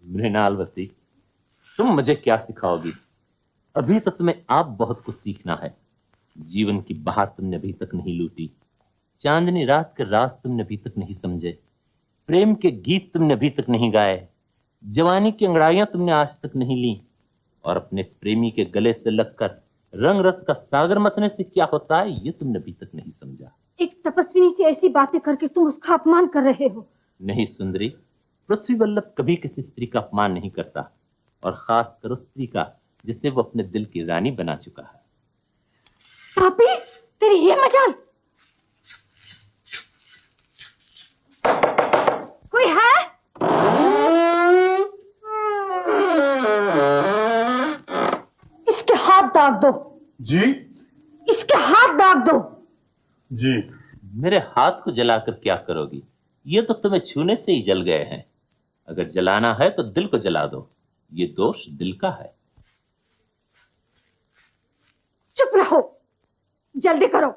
मृणालवती, तुम मुझे क्या सिखाओगी? अभी तो तुम्हें आप बहुत कुछ सीखना है। जीवन की बहार तुमने अभी तक नहीं लूटी, चांदनी रात के राज तुमने अभी तक नहीं समझे, प्रेम के गीत तुमने अभी तक नहीं गाए, जवानी की अंगड़ाइयां तुमने आज तक नहीं ली, और अपने प्रेमी के गले से लगकर रंग रस का सागर मथने से क्या होता है ये तुमने अभी तक नहीं समझा। एक तपस्विनी से ऐसी बातें करके तुम उसका अपमान कर रहे हो। नहीं सुंदरी, पृथ्वी वल्लभ कभी किसी स्त्री का अपमान नहीं करता, और खासकर उस स्त्री का जिसे वो अपने दिल की रानी बना चुका है। पापी, तेरी ये मजाल! कोई है? इसके हाथ दाग दो। जी? इसके हाथ दाग दो। जी। मेरे हाथ को जलाकर क्या करोगी? ये तो तुम्हें छूने से ही जल गए हैं। अगर जलाना है तो दिल को जला दो, ये दोष दिल का है। चुप रहो, जल्दी करो।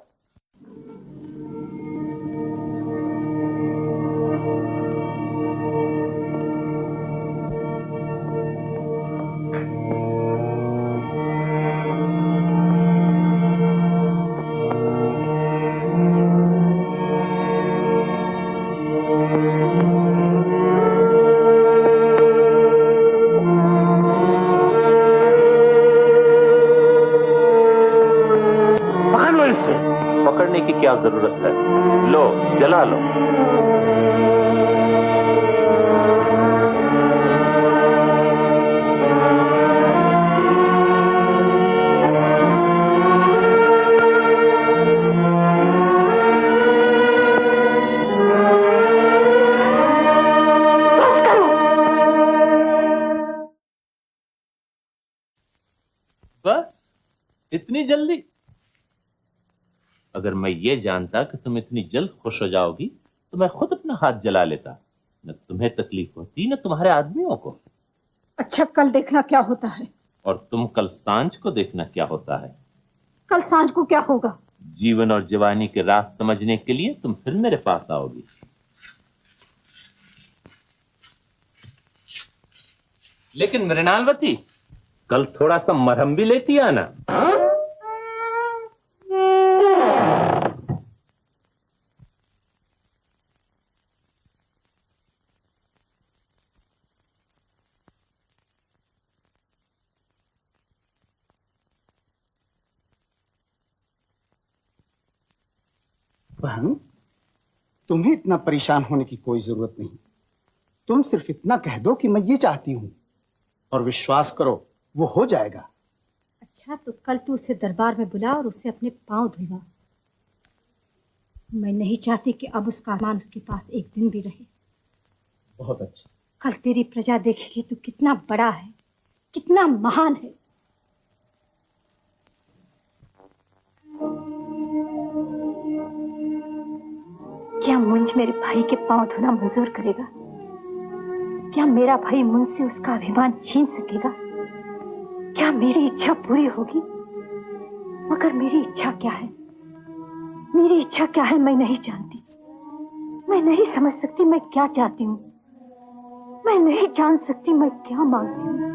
पकड़ने की क्या जरूरत है? लो, जला लो। बस इतनी जल्दी? अगर मैं ये जानता कि तुम इतनी जल्द खुश हो जाओगी तो मैं खुद अपना हाथ जला लेता। न तुम्हें तकलीफ होती न तुम्हारे आदमियों को। अच्छा, कल देखना क्या होता है। और तुम कल सांझ को देखना क्या होता है। कल सांझ को क्या होगा? जीवन और जवानी के राज समझने के लिए तुम फिर मेरे पास आओगी। लेकिन मृणालवती, कल थोड़ा सा मरहम भी लेती आना। बहन, तुम्हें इतना परेशान होने की कोई जरूरत नहीं। तुम सिर्फ इतना कह दो कि मैं ये चाहती हूं, और विश्वास करो वो हो जाएगा। अच्छा, तो कल तू उसे दरबार में बुला और उसे अपने पांव धुलवा। मैं नहीं चाहती कि अब उसका अरमान उसके पास एक दिन भी रहे। बहुत अच्छा। कल तेरी प्रजा देखेगी तो कितना बड़ा है, कितना महान है। क्या मुंज मेरे भाई के पांव धोना मंजूर करेगा? क्या मेरा भाई मुंज से उसका अभिमान छीन सकेगा? क्या मेरी इच्छा पूरी होगी? मगर मेरी इच्छा क्या है? मेरी इच्छा क्या है मैं नहीं जानती। मैं नहीं समझ सकती मैं क्या चाहती हूँ। मैं नहीं जान सकती मैं क्या मांगती हूँ।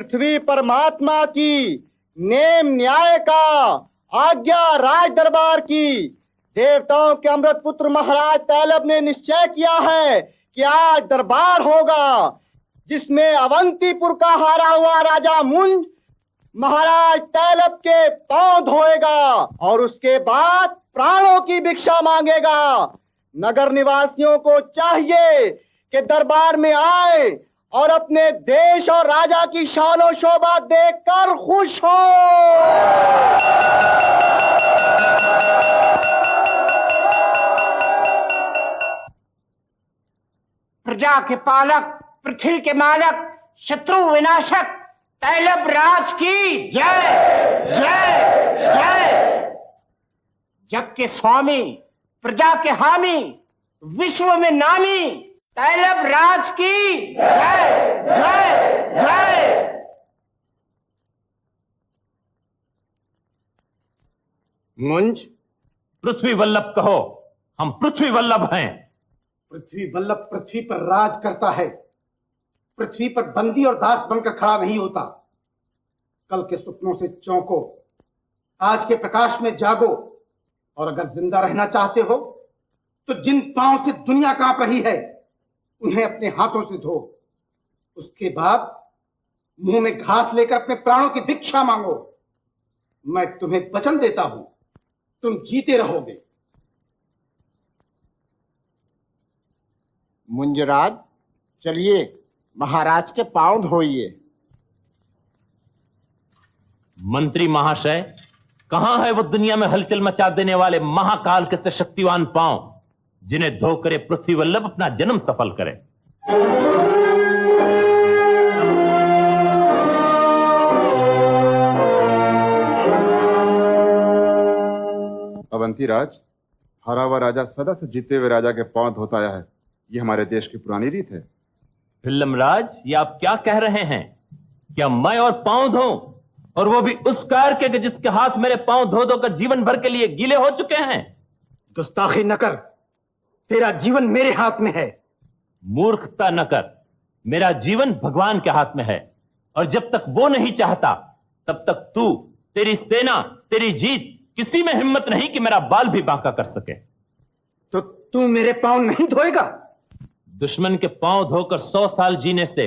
पृथ्वी परमात्मा की, नेम न्याय का, आज्ञा राज दरबार की। देवताओं के अमृत पुत्र महाराज तैलब ने निश्चय किया है कि आज दरबार होगा जिसमें अवंतीपुर का हारा हुआ राजा मुंज महाराज तैलब के पांव धोएगा और उसके बाद प्राणों की भिक्षा मांगेगा। नगर निवासियों को चाहिए कि दरबार में आए और अपने देश और राजा की शान और शोभा देखकर खुश हो। प्रजा के पालक, पृथ्वी के मालक, शत्रु विनाशक तैलब राज की जय जय जय। जग के स्वामी, प्रजा के हामी, विश्व में नामी तैलब राज की जय जय जय। मुंज, पृथ्वी वल्लभ कहो, हम पृथ्वी वल्लभ हैं। पृथ्वी वल्लभ पृथ्वी पर राज करता है, पृथ्वी पर बंदी और दास बनकर खड़ा नहीं होता। कल के सपनों से चौंको, आज के प्रकाश में जागो, और अगर जिंदा रहना चाहते हो तो जिन पांव से दुनिया कांप रही है उन्हें अपने हाथों से धो। उसके बाद मुंह में घास लेकर अपने प्राणों की भिक्षा मांगो। मैं तुम्हें वचन देता हूं, तुम जीते रहोगे। मुंजराज, चलिए महाराज के पांव धोइए। मंत्री महाशय, कहां है वो दुनिया में हलचल मचा देने वाले महाकाल के से शक्तिवान पांव जिन्हें धोकर ये पृथ्वी वल्लभ अपना जन्म सफल करे? अवंती राज, हारा हुआ राजा सदा से जीते हुए राजा के पांव धोता आया है। ये हमारे देश की पुरानी रीत है। फिल्मराज, ये आप क्या कह रहे हैं? क्या मैं और पांव धोऊं, और वो भी उस कार के जिसके हाथ मेरे पांव धो धोकर जीवन भर के लिए गीले हो चुके हैं? गुस्ताखी न कर, तेरा जीवन मेरे हाथ में है। मूर्खता न कर, मेरा जीवन भगवान के हाथ में है, और जब तक वो नहीं चाहता तब तक तू, तेरी सेना, तेरी जीत किसी में हिम्मत नहीं कि मेरा बाल भी बांका कर सके। तो तू मेरे पांव नहीं धोएगा? दुश्मन के पांव धोकर 100 साल जीने से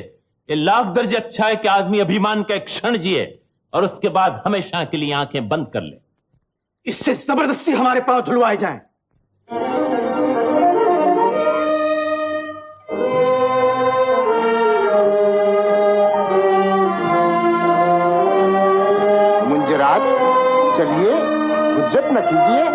ये लाख दर्जे अच्छा है कि आदमी अभिमान का एक क्षण जिए और उसके बाद हमेशा के लिए आंखें बंद कर ले। इससे जबरदस्ती हमारे पांव धुलवाए जाएं। मुंजराज, चलिए, हुज्जत न कीजिए।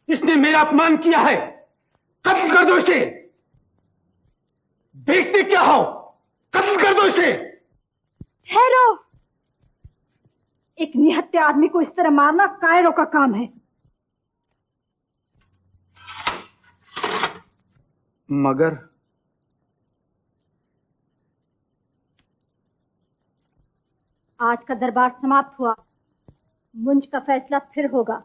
इसने मेरा अपमान किया है, कत्ल कर दो इसे। देखते क्या हो, कत्ल कर दो इसे। ठहरो, एक निहत्थे आदमी को इस तरह मारना कायरों का काम है। मगर आज का दरबार समाप्त हुआ, मुंज का फैसला फिर होगा।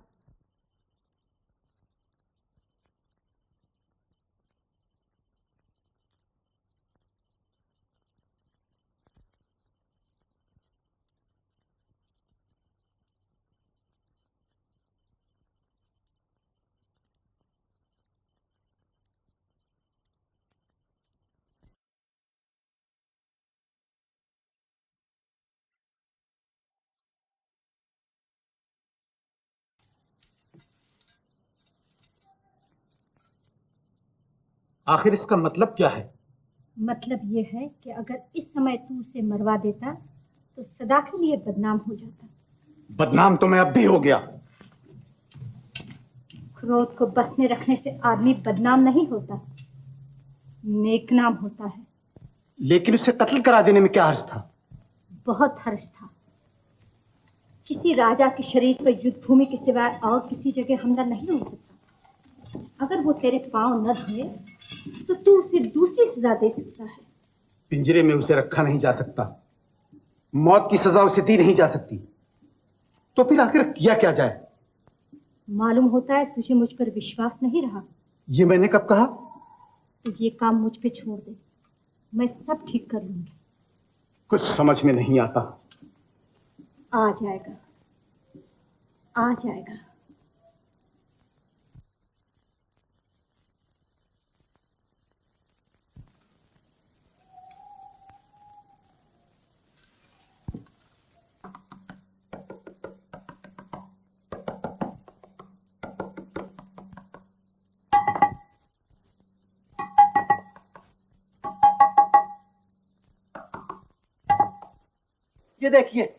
आखिर इसका मतलब क्या है? मतलब ये है कि अगर इस समय तू उसे मरवा देता तो सदा के लिए बदनाम हो जाता। बदनाम तो मैं अब भी हो गया। क्रोध को बस में रखने से आदमी बदनाम नहीं होता, नेकनाम होता है। लेकिन उसे कत्ल करा देने में क्या हर्ज था? बहुत हर्ज था। किसी राजा के शरीर पर युद्ध भूमि के सिवाय और किसी जगह हमला नहीं हो सकता। अगर वो तेरे पांव न धोए तो तू उसे दूसरी सजा दे सकता है। पिंजरे में उसे रखा नहीं जा सकता, मौत की सजा उसे दी नहीं जा सकती, तो फिर आखिर किया क्या जाए? मालूम होता है तुझे मुझ पर विश्वास नहीं रहा। ये मैंने कब कहा? तो ये काम मुझ पे छोड़ दे, मैं सब ठीक कर लूंगी। कुछ समझ में नहीं आता। आ जाएगा, आ जाएगा। ये देखिए,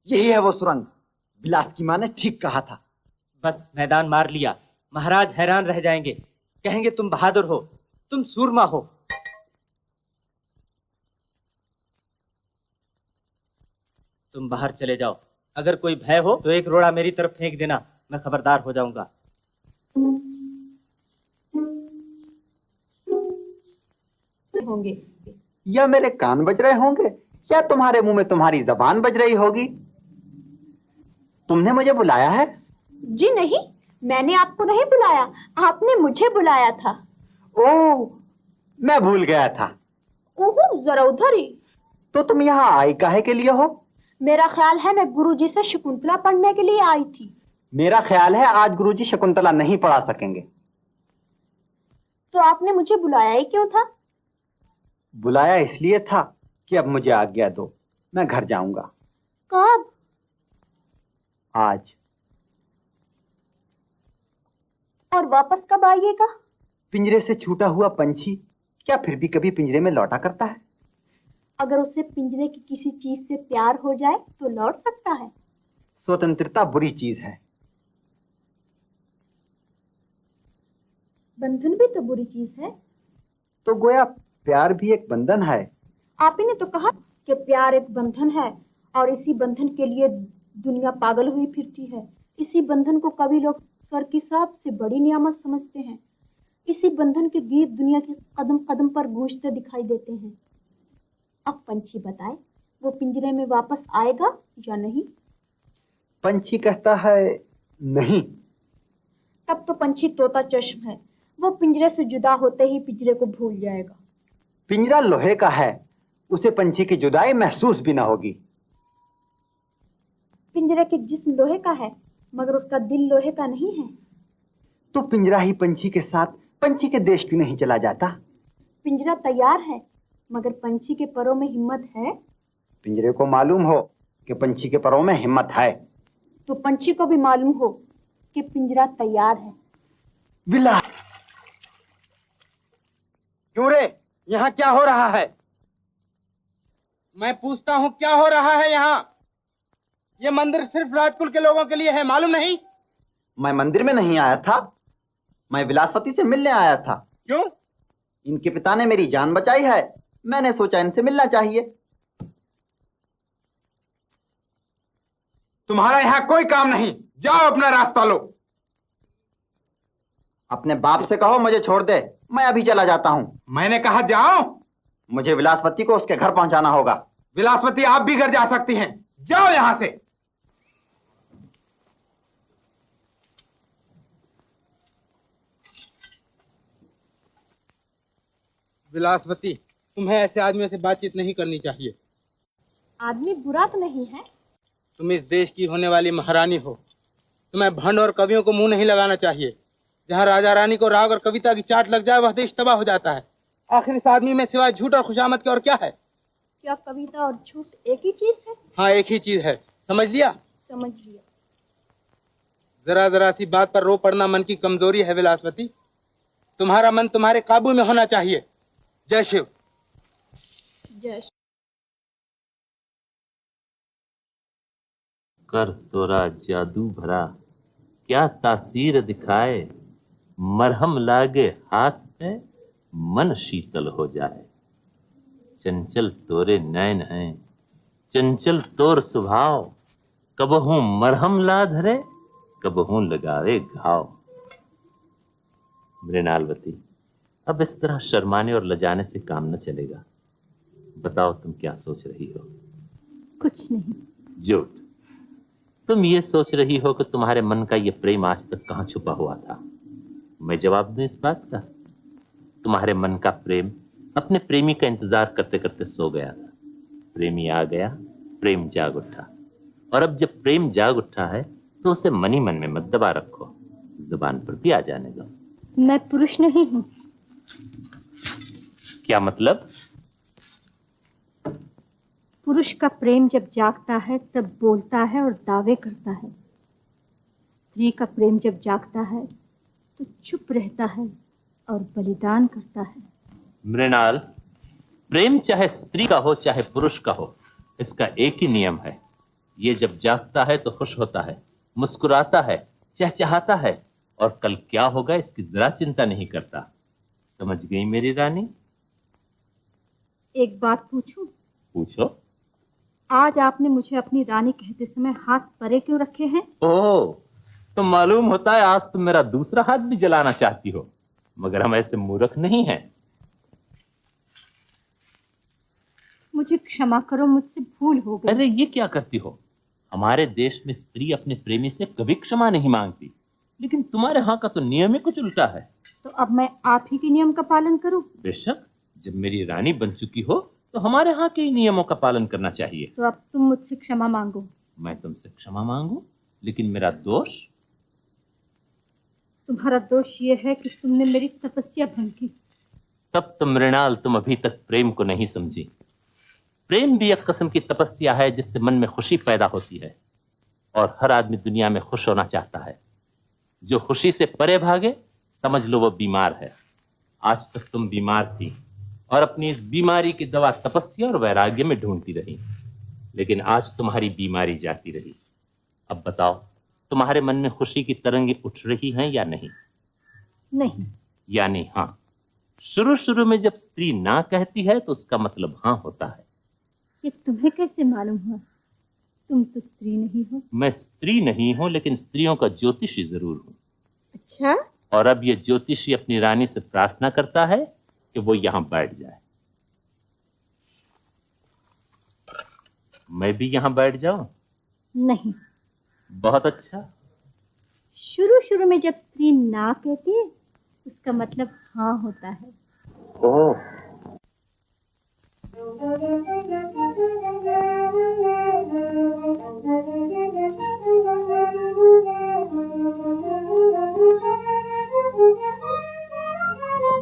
यही है वो सुरंग। बिलास की माँ ने ठीक कहा था। बस मैदान मार लिया, महाराज हैरान रह जाएंगे, कहेंगे तुम बहादुर हो, तुम सूरमा हो। तुम बाहर चले जाओ, अगर कोई भय हो तो एक रोड़ा मेरी तरफ फेंक देना, मैं खबरदार हो जाऊंगा। होंगे या मेरे कान बज रहे होंगे, या तुम्हारे मुंह में तुम्हारी जबान बज रही होगी। तुमने मुझे बुलाया है? जी नहीं, मैंने आपको नहीं बुलाया, आपने मुझे बुलाया था। ओह, मैं भूल गया था। ओह, जरा उधर ही। तो तुम यहाँ आई काहे के लिए हो? मेरा ख्याल है मैं गुरुजी से शकुंतला पढ़ने के लिए आई थी। मेरा ख्याल है आज गुरुजी शकुंतला नहीं पढ़ा सकेंगे। तो आपने मुझे बुलाया ही क्यों था? बुलाया इसलिए था कि अब मुझे आज्ञा दो, मैं घर जाऊंगा। कब? आज। और वापस कब आइएगा? पिंजरे से छूटा हुआ पंछी क्या फिर भी कभी पिंजरे में लौटा करता है? अगर उसे पिंजरे की किसी चीज से प्यार हो जाए तो लौट सकता है। स्वतंत्रता बुरी चीज है। बंधन भी तो बुरी चीज है। तो गोया प्यार भी एक बंधन है। आप ही ने तो कहा कि प्यार एक बंधन है और इसी बंधन के लिए दुनिया पागल हुई फिरती है। इसी बंधन को कभी लोग स्वर्ग की सबसे बड़ी नियामत समझते हैं। इसी बंधन के गीत दुनिया के कदम कदम पर गूंजते दिखाई देते हैं। अब पंछी बताए, वो पिंजरे में वापस आएगा या नहीं? पंछी कहता है नहीं। तब तो पंछी तोता चश्म है, वो पिंजरे से जुदा होते ही पिंजरे को भूल जाएगा। पिंजरा लोहे का है, उसे पंछी की जुदाई महसूस भी ना होगी। पिंजरे के जिस्म लोहे का है मगर उसका दिल लोहे का नहीं है। तो पिंजरा ही पंछी के साथ पंछी के देश क्यों नहीं चला जाता? पिंजरा तैयार है मगर पंछी के परों में हिम्मत है। पिंजरे को मालूम हो कि पंछी के परों में हिम्मत है, तो पंछी को भी मालूम हो कि पिंजरा तैयार है। विला, क्यों रे, यहाँ क्या हो रहा है? मैं पूछता हूँ क्या हो रहा है यहाँ? ये मंदिर सिर्फ राजकुल के लोगों के लिए है, मालूम नहीं? मैं मंदिर में नहीं आया था, मैं विलासवती से मिलने आया था। क्यों? इनके पिता ने मेरी जान बचाई है, मैंने सोचा इनसे मिलना चाहिए। तुम्हारा यहाँ कोई काम नहीं, जाओ अपना रास्ता लो। अपने बाप से कहो मुझे छोड़ दे, मैं अभी चला जाता हूँ। मैंने कहा जाओ। मुझे विलासवती को उसके घर पहुंचाना होगा। विलासवती आप भी घर जा सकती हैं, जाओ यहां से। विलासवती, तुम्हें ऐसे आदमियों से बातचीत नहीं करनी चाहिए। आदमी बुरा तो नहीं है। तुम इस देश की होने वाली महारानी हो, तुम्हें भंड और कवियों को मुंह नहीं लगाना चाहिए। जहाँ राजा रानी को राग और कविता की चाट लग जाए वह देश तबाह हो जाता है। आखिर इस आदमी में सिवाय झूठ और खुशामद के और क्या है? क्या कविता और झूठ एक ही चीज है? हाँ, एक ही चीज है, समझ लिया? समझ लिया। जरा जरा सी बात पर रो पड़ना मन की कमजोरी है विलासवती। तुम्हारा मन तुम्हारे काबू में होना चाहिए। जय शिव। जय शिव। कर तोरा जादू भरा, क्या तासीर दिखाए, मरहम लागे हाथ पे, मन शीतल हो जाए। चंचल तोरे नैन हैं, चंचल तोर स्वभाव, कबहू मरहम ला धरे, कबहू लगावे घाव। मृणालवती, अब इस तरह शर्माने और लजाने से काम न चलेगा। बताओ तुम क्या सोच रही हो? कुछ नहीं। झूठ। तुम ये सोच रही हो कि तुम्हारे मन का ये प्रेम आज तक कहां छुपा हुआ था। मैं जवाब दूं इस बात का? तुम्हारे मन का प्रेम अपने प्रेमी का इंतजार करते करते सो गया था। प्रेमी आ गया, प्रेम जाग उठा, और अब जब प्रेम जाग उठा है तो उसे मन ही मन में मत दबा रखो, जुबान पर भी आ जाने दो। मैं पुरुष नहीं हूं। क्या मतलब? पुरुष का प्रेम जब जागता है तब बोलता है और दावे करता है। स्त्री का प्रेम जब जागता है तो चुप रहता है और बलिदान करता है। मृणाल, प्रेम चाहे स्त्री का हो चाहे पुरुष का हो, इसका एक ही नियम है। ये जब जागता है तो खुश होता है, मुस्कुराता है, चहचहाता है, और कल क्या होगा इसकी जरा चिंता नहीं करता। समझ गई मेरी रानी? एक बात पूछूं? पूछो। आज आपने मुझे अपनी रानी कहते समय हाथ परे क्यों रखे हैं? ओह, तो मालूम होता है आज तुम मेरा दूसरा हाथ भी जलाना चाहती हो, मगर हम ऐसे मूर्ख नहीं हैं। मुझे क्षमा करो, मुझसे भूल हो गई। अरे ये क्या करती हो? हमारे देश में स्त्री अपने प्रेमी से कभी क्षमा नहीं मांगती, लेकिन तुम्हारे यहाँ का तो नियम ही कुछ उल्टा है। तो अब मैं आप ही के नियम का पालन करूं? बेशक, जब मेरी रानी बन चुकी हो तो हमारे यहाँ के नियमों का पालन करना चाहिए। तो अब तुम मुझसे क्षमा मांगो। मैं तुमसे क्षमा मांगू? लेकिन मेरा दोष? तुम्हारा दोष ये है कि तुमने मेरी तपस्या भंग की। तब तो मृणाल तुम अभी तक प्रेम को नहीं समझी। प्रेम भी एक किस्म की तपस्या है जिससे मन में खुशी पैदा होती है, और हर आदमी दुनिया में खुश होना चाहता है। जो खुशी से परे भागे, समझ लो वो बीमार है। आज तक तुम बीमार थी और अपनी इस बीमारी की दवा तपस्या और वैराग्य में ढूंढती रही, लेकिन आज तुम्हारी बीमारी जाती रही। अब बताओ, तुम्हारे मन में खुशी की तरंगें उठ रही हैं या नहीं? नहीं। यानी हाँ। शुरू शुरू में जब स्त्री ना कहती है तो उसका मतलब हाँ होता है। ये तुम्हें कैसे मालूम हुआ? तुम तो स्त्री नहीं हो। मैं स्त्री नहीं हूं, लेकिन स्त्रियों का ज्योतिषी जरूर हूं। अच्छा? और अब ये ज्योतिषी अपनी रानी से प्रार्थना करता है कि वो यहां बैठ जाए। मैं भी यहां बैठ जाऊं? नहीं। बहुत अच्छा। शुरू शुरू में जब स्त्री ना कहती है उसका मतलब हाँ होता है। ओह।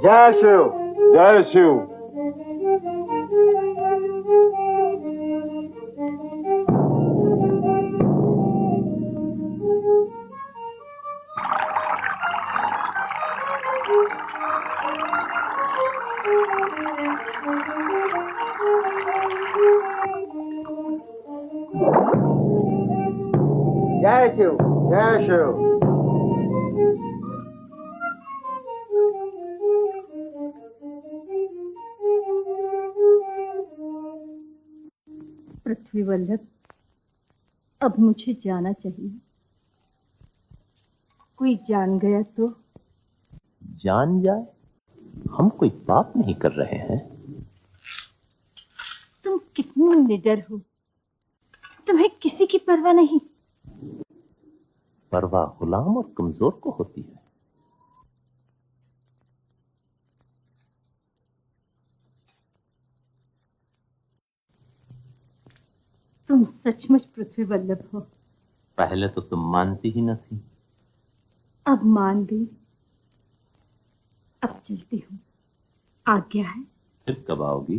जय शिव, जय शिव। जय शिव, जय शिव। पृथ्वी वल्लभ, अब मुझे जाना चाहिए। कोई जान गया तो? जान जाए? हम कोई पाप नहीं कर रहे हैं। तुम कितने निडर हो, तुम्हें किसी की परवाह नहीं। परवाह गुलाम और कमजोर को होती है। तुम सचमुच पृथ्वी वल्लभ हो। पहले तो तुम मानती ही न थी। अब मान गई। अब चलती हूँ, आज्ञा है। फिर कब आओगी?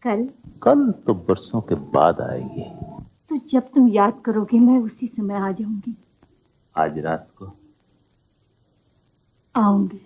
कल। कल तो बरसों के बाद आएगी। तो जब तुम याद करोगे मैं उसी समय आ जाऊंगी। आज रात को आऊंगी।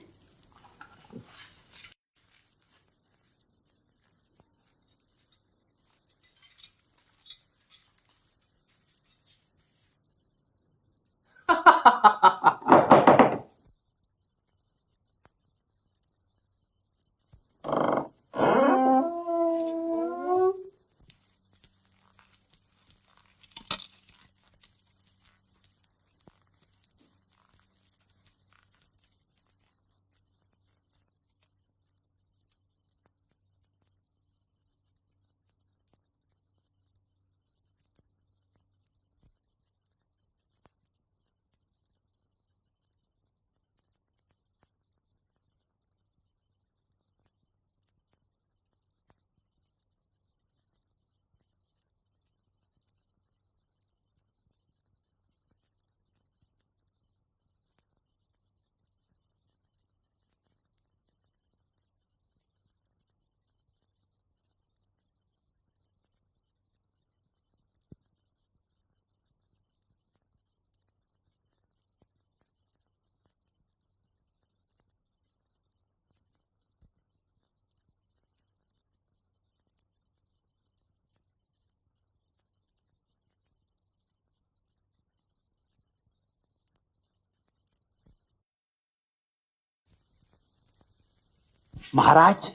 महाराज।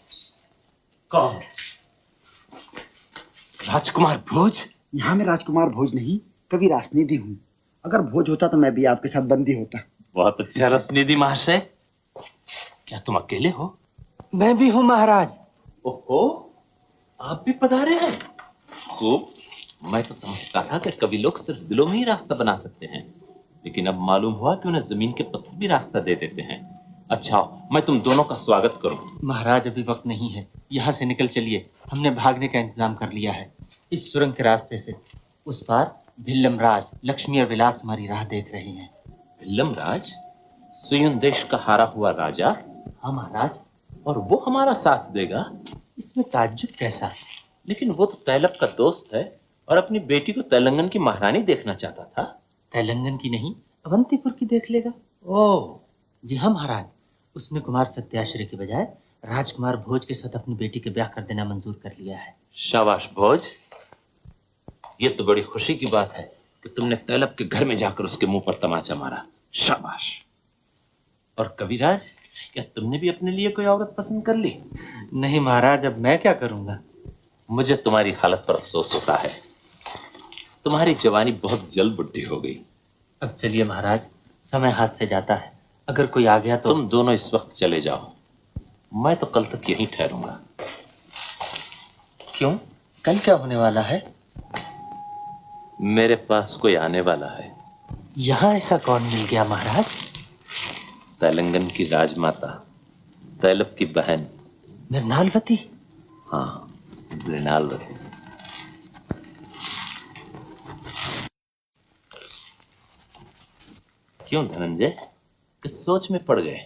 कौन? राजकुमार भोज? यहाँ मैं राजकुमार भोज नहीं, कवि रासनिधि हूँ। अगर भोज होता तो मैं भी आपके साथ बंदी होता। बहुत अच्छा रासनिधि महाशय। क्या तुम अकेले हो? मैं भी हूँ महाराज। ओहो, आप भी पधारे हैं। खूब। मैं तो समझता था कि कवि लोग सिर्फ दिलों में ही रास्ता बना सकते हैं, लेकिन अब मालूम हुआ कि उन्हें जमीन के पत्थर भी रास्ता दे देते हैं। अच्छा, मैं तुम दोनों का स्वागत करूं। महाराज अभी वक्त नहीं है, यहाँ से निकल चलिए। हमने भागने का इंतजाम कर लिया है। इस सुरंग के रास्ते से उस पार भिल्लम राज, लक्ष्मी और विलास हमारी राह देख रहे हैं। भिल्लम राज? सुयुन देश का हारा हुआ राजा? हाँ महाराज। और वो हमारा साथ देगा? इसमें ताज्जुब कैसा? लेकिन वो तो तैलब का दोस्त है और अपनी बेटी को तेलंगन की महारानी देखना चाहता था। तेलंगन की नहीं, अवंतीपुर की देख लेगा। ओह जी हाँ महाराज। उसने कुमार सत्याश्रय के बजाय राजकुमार भोज के साथ अपनी बेटी के ब्याह कर देना मंजूर कर लिया है। शाबाश भोज, ये तो बड़ी खुशी की बात है कि तुमने तैलब के घर में जाकर उसके मुंह पर तमाचा मारा। शाबाश। और कविराज, क्या तुमने भी अपने लिए कोई औरत पसंद कर ली? नहीं महाराज, अब मैं क्या करूंगा। मुझे तुम्हारी हालत पर अफसोस होता है। तुम्हारी जवानी बहुत जल्द बुढ़ी हो गई। अब चलिए महाराज, समय हाथ से जाता है। अगर कोई आ गया तो तुम दोनों इस वक्त चले जाओ, मैं तो कल तक यहीं ठहरूंगा। क्यों? कल क्या होने वाला है? मेरे पास कोई आने वाला है। यहाँ ऐसा कौन मिल गया महाराज? तेलंगन की राजमाता, तैलब की बहन मृणालवती। हाँ, मृणालवती। क्यों धनंजय, किस सोच में पड़ गए?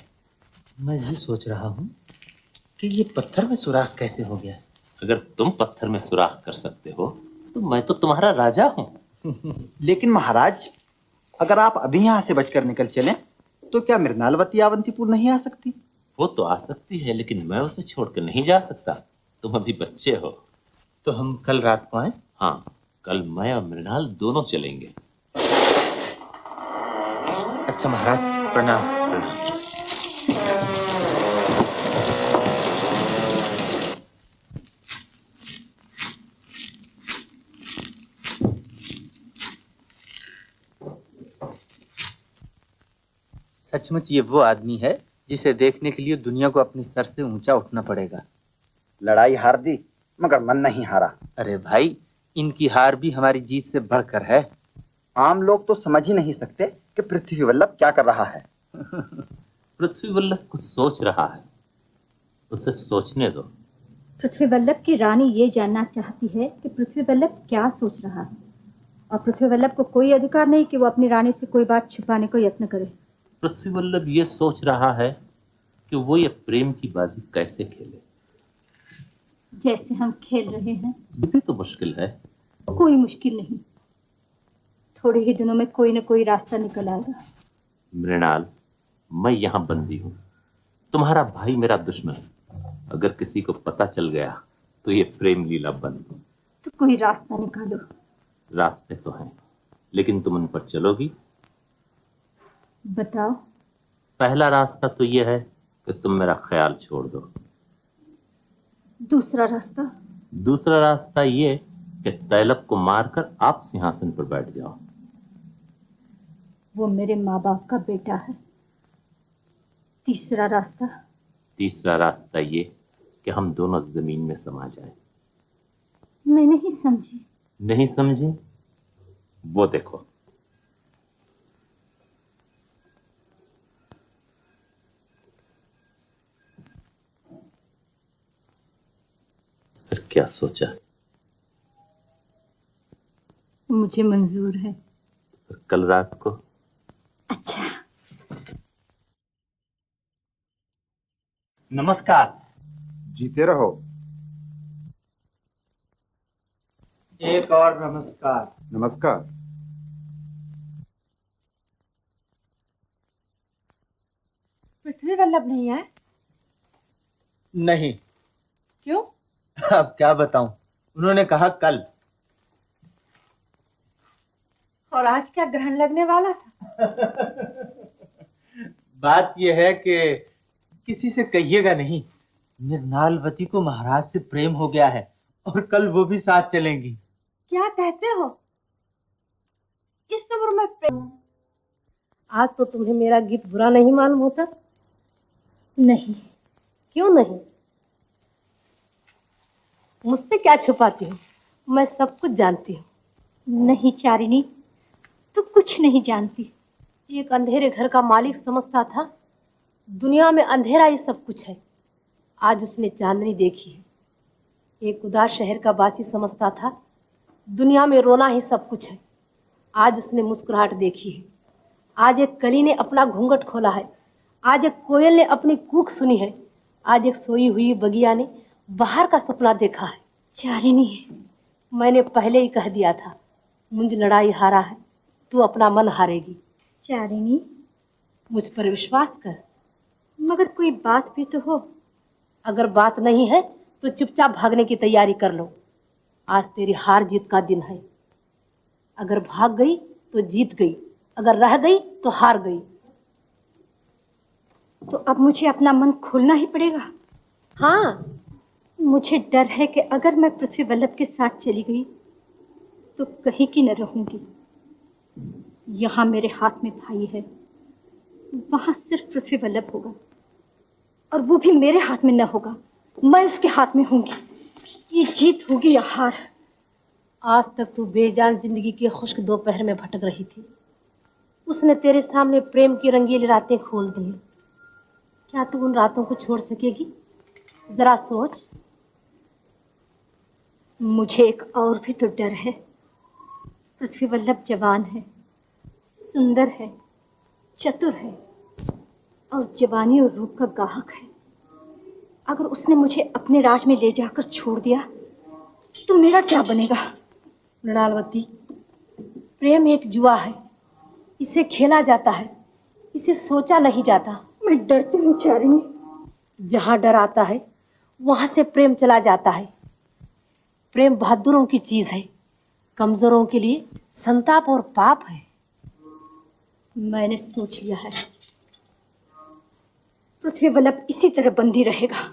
मैं ये सोच रहा हूँ कि ये पत्थर में सुराख कैसे हो गया। अगर तुम पत्थर में सुराख कर सकते हो तो मैं तो तुम्हारा राजा हूँ। लेकिन महाराज, अगर आप अभी यहाँ से बचकर निकल चलें तो क्या मृणालवती अवंतीपुर नहीं आ सकती? वो तो आ सकती है, लेकिन मैं उसे छोड़कर नहीं जा सकता। तुम अभी बच्चे हो। तो हम कल रात को आए? हाँ, कल मैं और मृणाल दोनों चलेंगे। अच्छा महाराज, प्रणाम। प्रणाम। सचमुच ये वो आदमी है जिसे देखने के लिए दुनिया को अपने सर से ऊंचा उठना पड़ेगा। लड़ाई हार दी मगर मन नहीं हारा। अरे भाई, इनकी हार भी हमारी जीत से बढ़कर है। आम लोग तो समझ ही नहीं सकते कि पृथ्वी वल्लभ क्या कर रहा है। पृथ्वी वल्लभ कुछ सोच रहा है, उसे सोचने दो। पृथ्वी वल्लभ की रानी ये जानना चाहती है कि पृथ्वी वल्लभ क्या सोच रहा है, और पृथ्वी वल्लभ को कोई अधिकार नहीं कि वो अपनी रानी से कोई बात छुपाने को यत्न करे। पृथ्वी वल्लभ ये सोच रहा है कि वो ये प्रेम की बाजी कैसे खेले। जैसे हम खेल रहे हैं। ये तो मुश्किल है। कोई मुश्किल नहीं, थोड़े ही दिनों में कोई न कोई रास्ता निकल आएगा। मृणाल, मैं यहाँ बंदी हूँ, तुम्हारा भाई मेरा दुश्मन। अगर किसी को पता चल गया तो ये प्रेम लीला बंद। तो कोई रास्ता निकालो। रास्ते तो हैं, लेकिन तुम उन पर चलोगी? बताओ। पहला रास्ता तो यह है कि तुम मेरा ख्याल छोड़ दो। दूसरा रास्ता? दूसरा रास्ता ये कि तैलब को मारकर आप सिंहासन पर बैठ जाओ। वो मेरे माँ बाप का बेटा है। तीसरा रास्ता? तीसरा रास्ता ये कि हम दोनों जमीन में समा जाएं। मैं नहीं समझी। नहीं समझी? वो देखो। फिर क्या सोचा? मुझे मंजूर है। फिर कल रात को। अच्छा। नमस्कार। जीते रहो। एक और नमस्कार। नमस्कार। पृथ्वी वल्लभ नहीं है? नहीं। क्यों? अब क्या बताऊं, उन्होंने कहा कल। और आज क्या ग्रहण लगने वाला था? बात यह है कि किसी से कहिएगा नहीं, मृणालवती को महाराज से प्रेम हो गया है और कल वो भी साथ चलेंगी। क्या कहते हो? इस उम्र में प्रेम? आज तो तुम्हें मेरा गीत बुरा नहीं मालूम होता? नहीं। क्यों नहीं? मुझसे क्या छुपाती हो? मैं सब कुछ जानती हूँ। नहीं चारिणी, तू कुछ नहीं जानती। एक अंधेरे घर का मालिक समझता था दुनिया में अंधेरा ही सब कुछ है। आज उसने चांदनी देखी है। एक उदास शहर का वासी समझता था दुनिया में रोना ही सब कुछ है। आज उसने मुस्कुराहट देखी है। आज एक कली ने अपना घूंघट खोला है। आज एक कोयल ने अपनी कूक सुनी है। आज एक सोई हुई बगिया ने बाहर का सपना देखा है। चारिणी, मैंने पहले ही कह दिया था मुझ लड़ाई हारा है, तू अपना मन हारेगी। चारिणी, मुझ पर विश्वास कर। मगर कोई बात भी तो हो। अगर बात नहीं है तो चुपचाप भागने की तैयारी कर लो। आज तेरी हार जीत का दिन है। अगर भाग गई तो जीत गई, अगर रह गई तो हार गई। तो अब मुझे अपना मन खोलना ही पड़ेगा। हाँ। मुझे डर है कि अगर मैं पृथ्वी वल्लभ के साथ चली गई तो कहीं की न रहूंगी। यहाँ मेरे हाथ में भाई है, वहां सिर्फ पृथ्वी वल्लभ होगा, और वो भी मेरे हाथ में न होगा, मैं उसके हाथ में होंगी। ये जीत होगी या हार। आज तक तू बेजान जिंदगी के खुश्क दोपहर में भटक रही थी। उसने तेरे सामने प्रेम की रंगीली रातें खोल दी। क्या तू उन रातों को छोड़ सकेगी? जरा सोच। मुझे एक और भी तो डर है। पृथ्वी वल्लभ जवान है, सुंदर है, चतुर है और जवानी और रूप का गाहक है। अगर उसने मुझे अपने राज में ले जाकर छोड़ दिया तो मेरा क्या बनेगा? मृणालवती, प्रेम एक जुआ है। इसे खेला जाता है, इसे सोचा नहीं जाता। मैं डरती हूँ चारिणी। जहाँ डर आता है वहां से प्रेम चला जाता है। प्रेम बहादुरों की चीज है, कमजोरों के लिए संताप और पाप है। मैंने सोच लिया है, पृथ्वी वल्लभ इसी तरह बंदी रहेगा।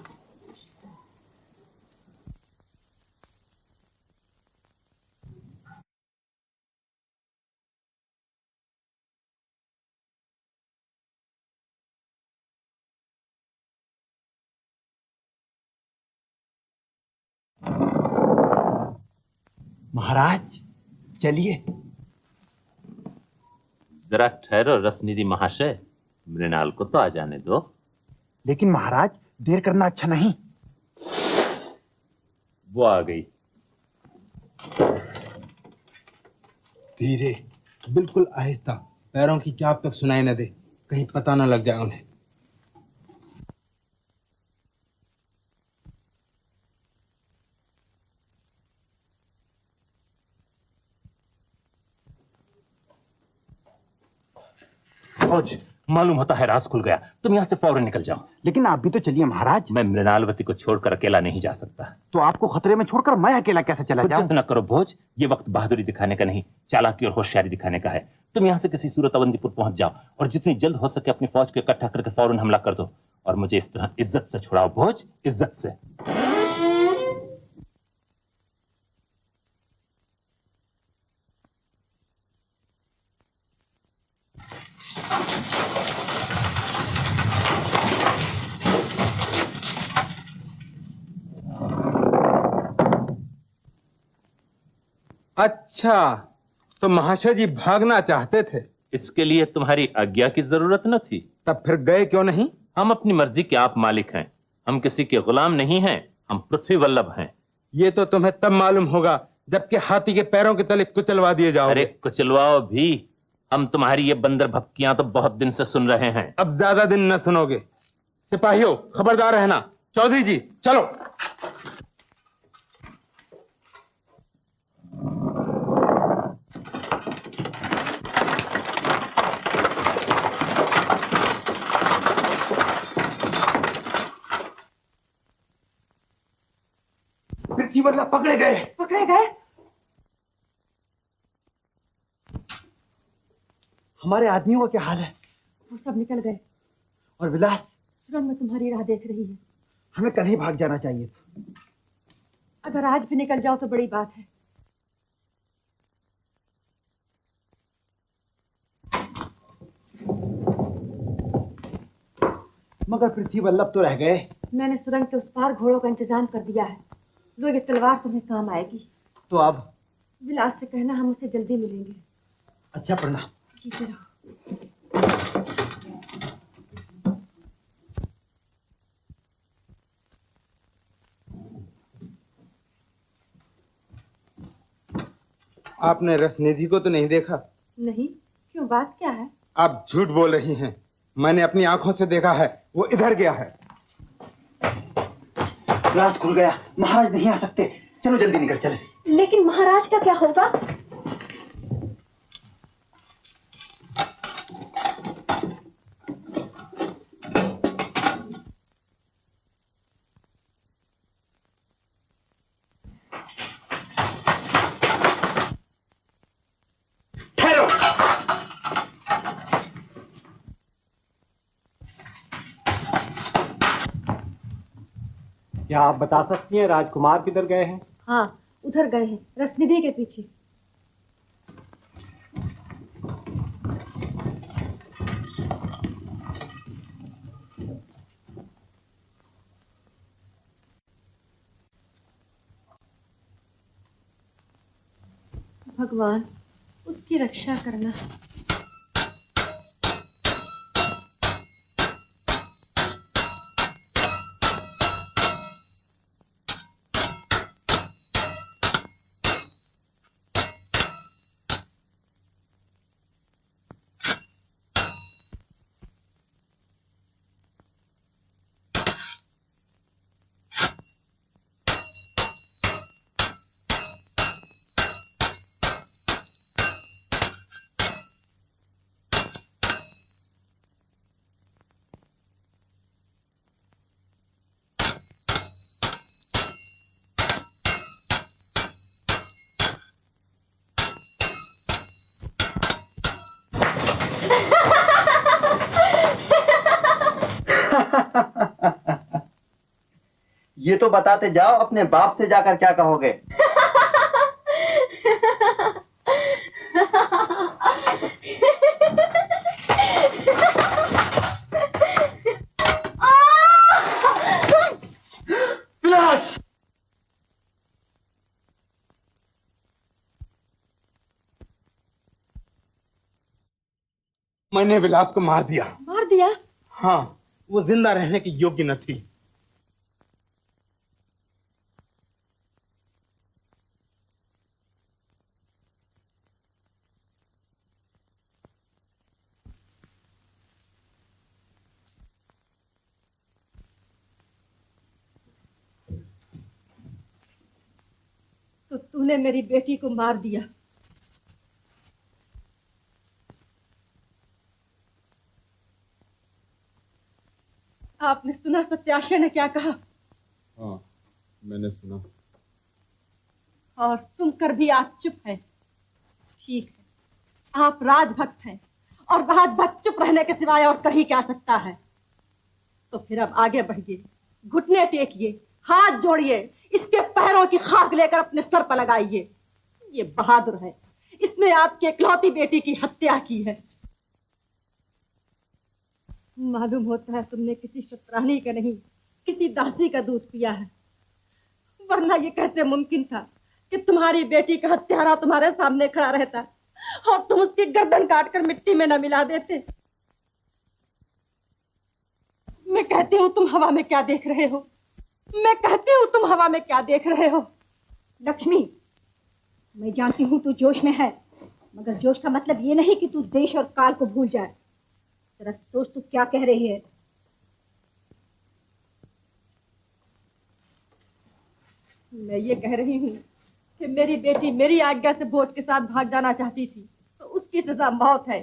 महाराज चलिए। जरा ठहरो रसनिधि महाशय, मृणाल को तो आ जाने दो। लेकिन महाराज देर करना अच्छा नहीं। वो आ गई। धीरे, बिल्कुल आहिस्ता, पैरों की चाप तक सुनाई न दे, कहीं पता न लग जाए उन्हें। फौज, मालूम होता है राज खुल गया। तुम यहाँ से फौरन निकल जाओ। लेकिन आप भी तो चलिए महाराज। मैं मृणालवती को छोड़कर अकेला नहीं जा सकता। तो आपको खतरे में छोड़कर मैं अकेला कैसे चला जाऊं? न करो भोज, ये वक्त बहादुरी दिखाने का नहीं, चालाकी और होशियारी दिखाने का है। तुम यहाँ से किसी सूरत अवंतीपुर पहुंच जाओ और जितनी जल्द हो सके अपनी फौज को इकट्ठा करके फौरन हमला कर दो और मुझे इस तरह इज्जत से छुड़ाओ। भोज, इज्जत से। अच्छा, तो महाशय जी भागना चाहते थे? इसके लिए तुम्हारी आज्ञा की जरूरत न थी। तब फिर गए क्यों नहीं? हम अपनी मर्जी के आप मालिक हैं, हम किसी के गुलाम नहीं हैं, हम पृथ्वी वल्लभ हैं। ये तो तुम्हें तब मालूम होगा जबकि हाथी के पैरों के तले कुचलवा दिए जाओगे। अरे कुचलवाओ भी, हम तुम्हारी ये बंदर भपकियां तो बहुत दिन से सुन रहे हैं। अब ज्यादा दिन न सुनोगे। सिपाहियों, खबरदार रहना। चौधरी जी, चलो। पृथ्वी वल्लभ पकड़े गए। पकड़े गए? हमारे आदमियों का क्या हाल है? वो सब निकल गए। और विलास? सुरंग में तुम्हारी राह देख रही है। हमें कल ही भाग जाना चाहिए था। अगर आज भी निकल जाओ तो बड़ी बात है। मगर पृथ्वी वल्लभ तो रह गए। मैंने सुरंग के उस पार घोड़ों का इंतजाम कर दिया है। लो, ये तलवार तुम्हें काम आएगी। तो अब? विलास से कहना हम उसे जल्दी मिलेंगे। अच्छा, प्रणाम। जीते रहो। आपने रसनिधि को तो नहीं देखा? नहीं, क्यों, बात क्या है? आप झूठ बोल रही हैं। मैंने अपनी आंखों से देखा है, वो इधर गया है। राज खुल गया, महाराज नहीं आ सकते। चलो जल्दी निकल चले। लेकिन महाराज का क्या होगा? क्या आप बता सकती हैं राजकुमार किधर गए हैं? हाँ, उधर गए हैं, रसनिधि के पीछे। भगवान, उसकी रक्षा करना। ये तो बताते जाओ, अपने बाप से जाकर क्या कहोगे? विलास! मैंने विलास को मार दिया। मार दिया? हाँ, वो जिंदा रहने की योग्य न थी। तो तूने मेरी बेटी को मार दिया। आपने सुना सत्याशय ने क्या कहा? हाँ, मैंने सुना। और सुनकर भी आप चुप हैं। ठीक है, आप राजभक्त हैं और राजभक्त चुप रहने के सिवाय और कर ही क्या सकता है। तो फिर अब आगे बढ़िए, घुटने टेकिए, हाथ जोड़िए, इसके पैरों की खाक लेकर अपने सर पर लगाइए। ये बहादुर है, इसने आपकी इकलौती बेटी की हत्या की है। मालूम होता है तुमने किसी शतरानी का नहीं, किसी दासी का दूध पिया है, वरना ये कैसे मुमकिन था कि तुम्हारी बेटी का हत्यारा तुम्हारे सामने खड़ा रहता और तुम उसकी गर्दन काटकर मिट्टी में न मिला देते। मैं कहती हूँ तुम हवा में क्या देख रहे हो, मैं कहती हूँ तुम हवा में क्या देख रहे हो। लक्ष्मी, मैं जानती हूँ तू जोश में है, मगर जोश का मतलब ये नहीं कि तू देश और काल को भूल जाए। जरा सोच तू क्या कह रही है। मैं ये कह रही हूँ कि मेरी बेटी मेरी आज्ञा से भोज के साथ भाग जाना चाहती थी तो उसकी सजा मौत है,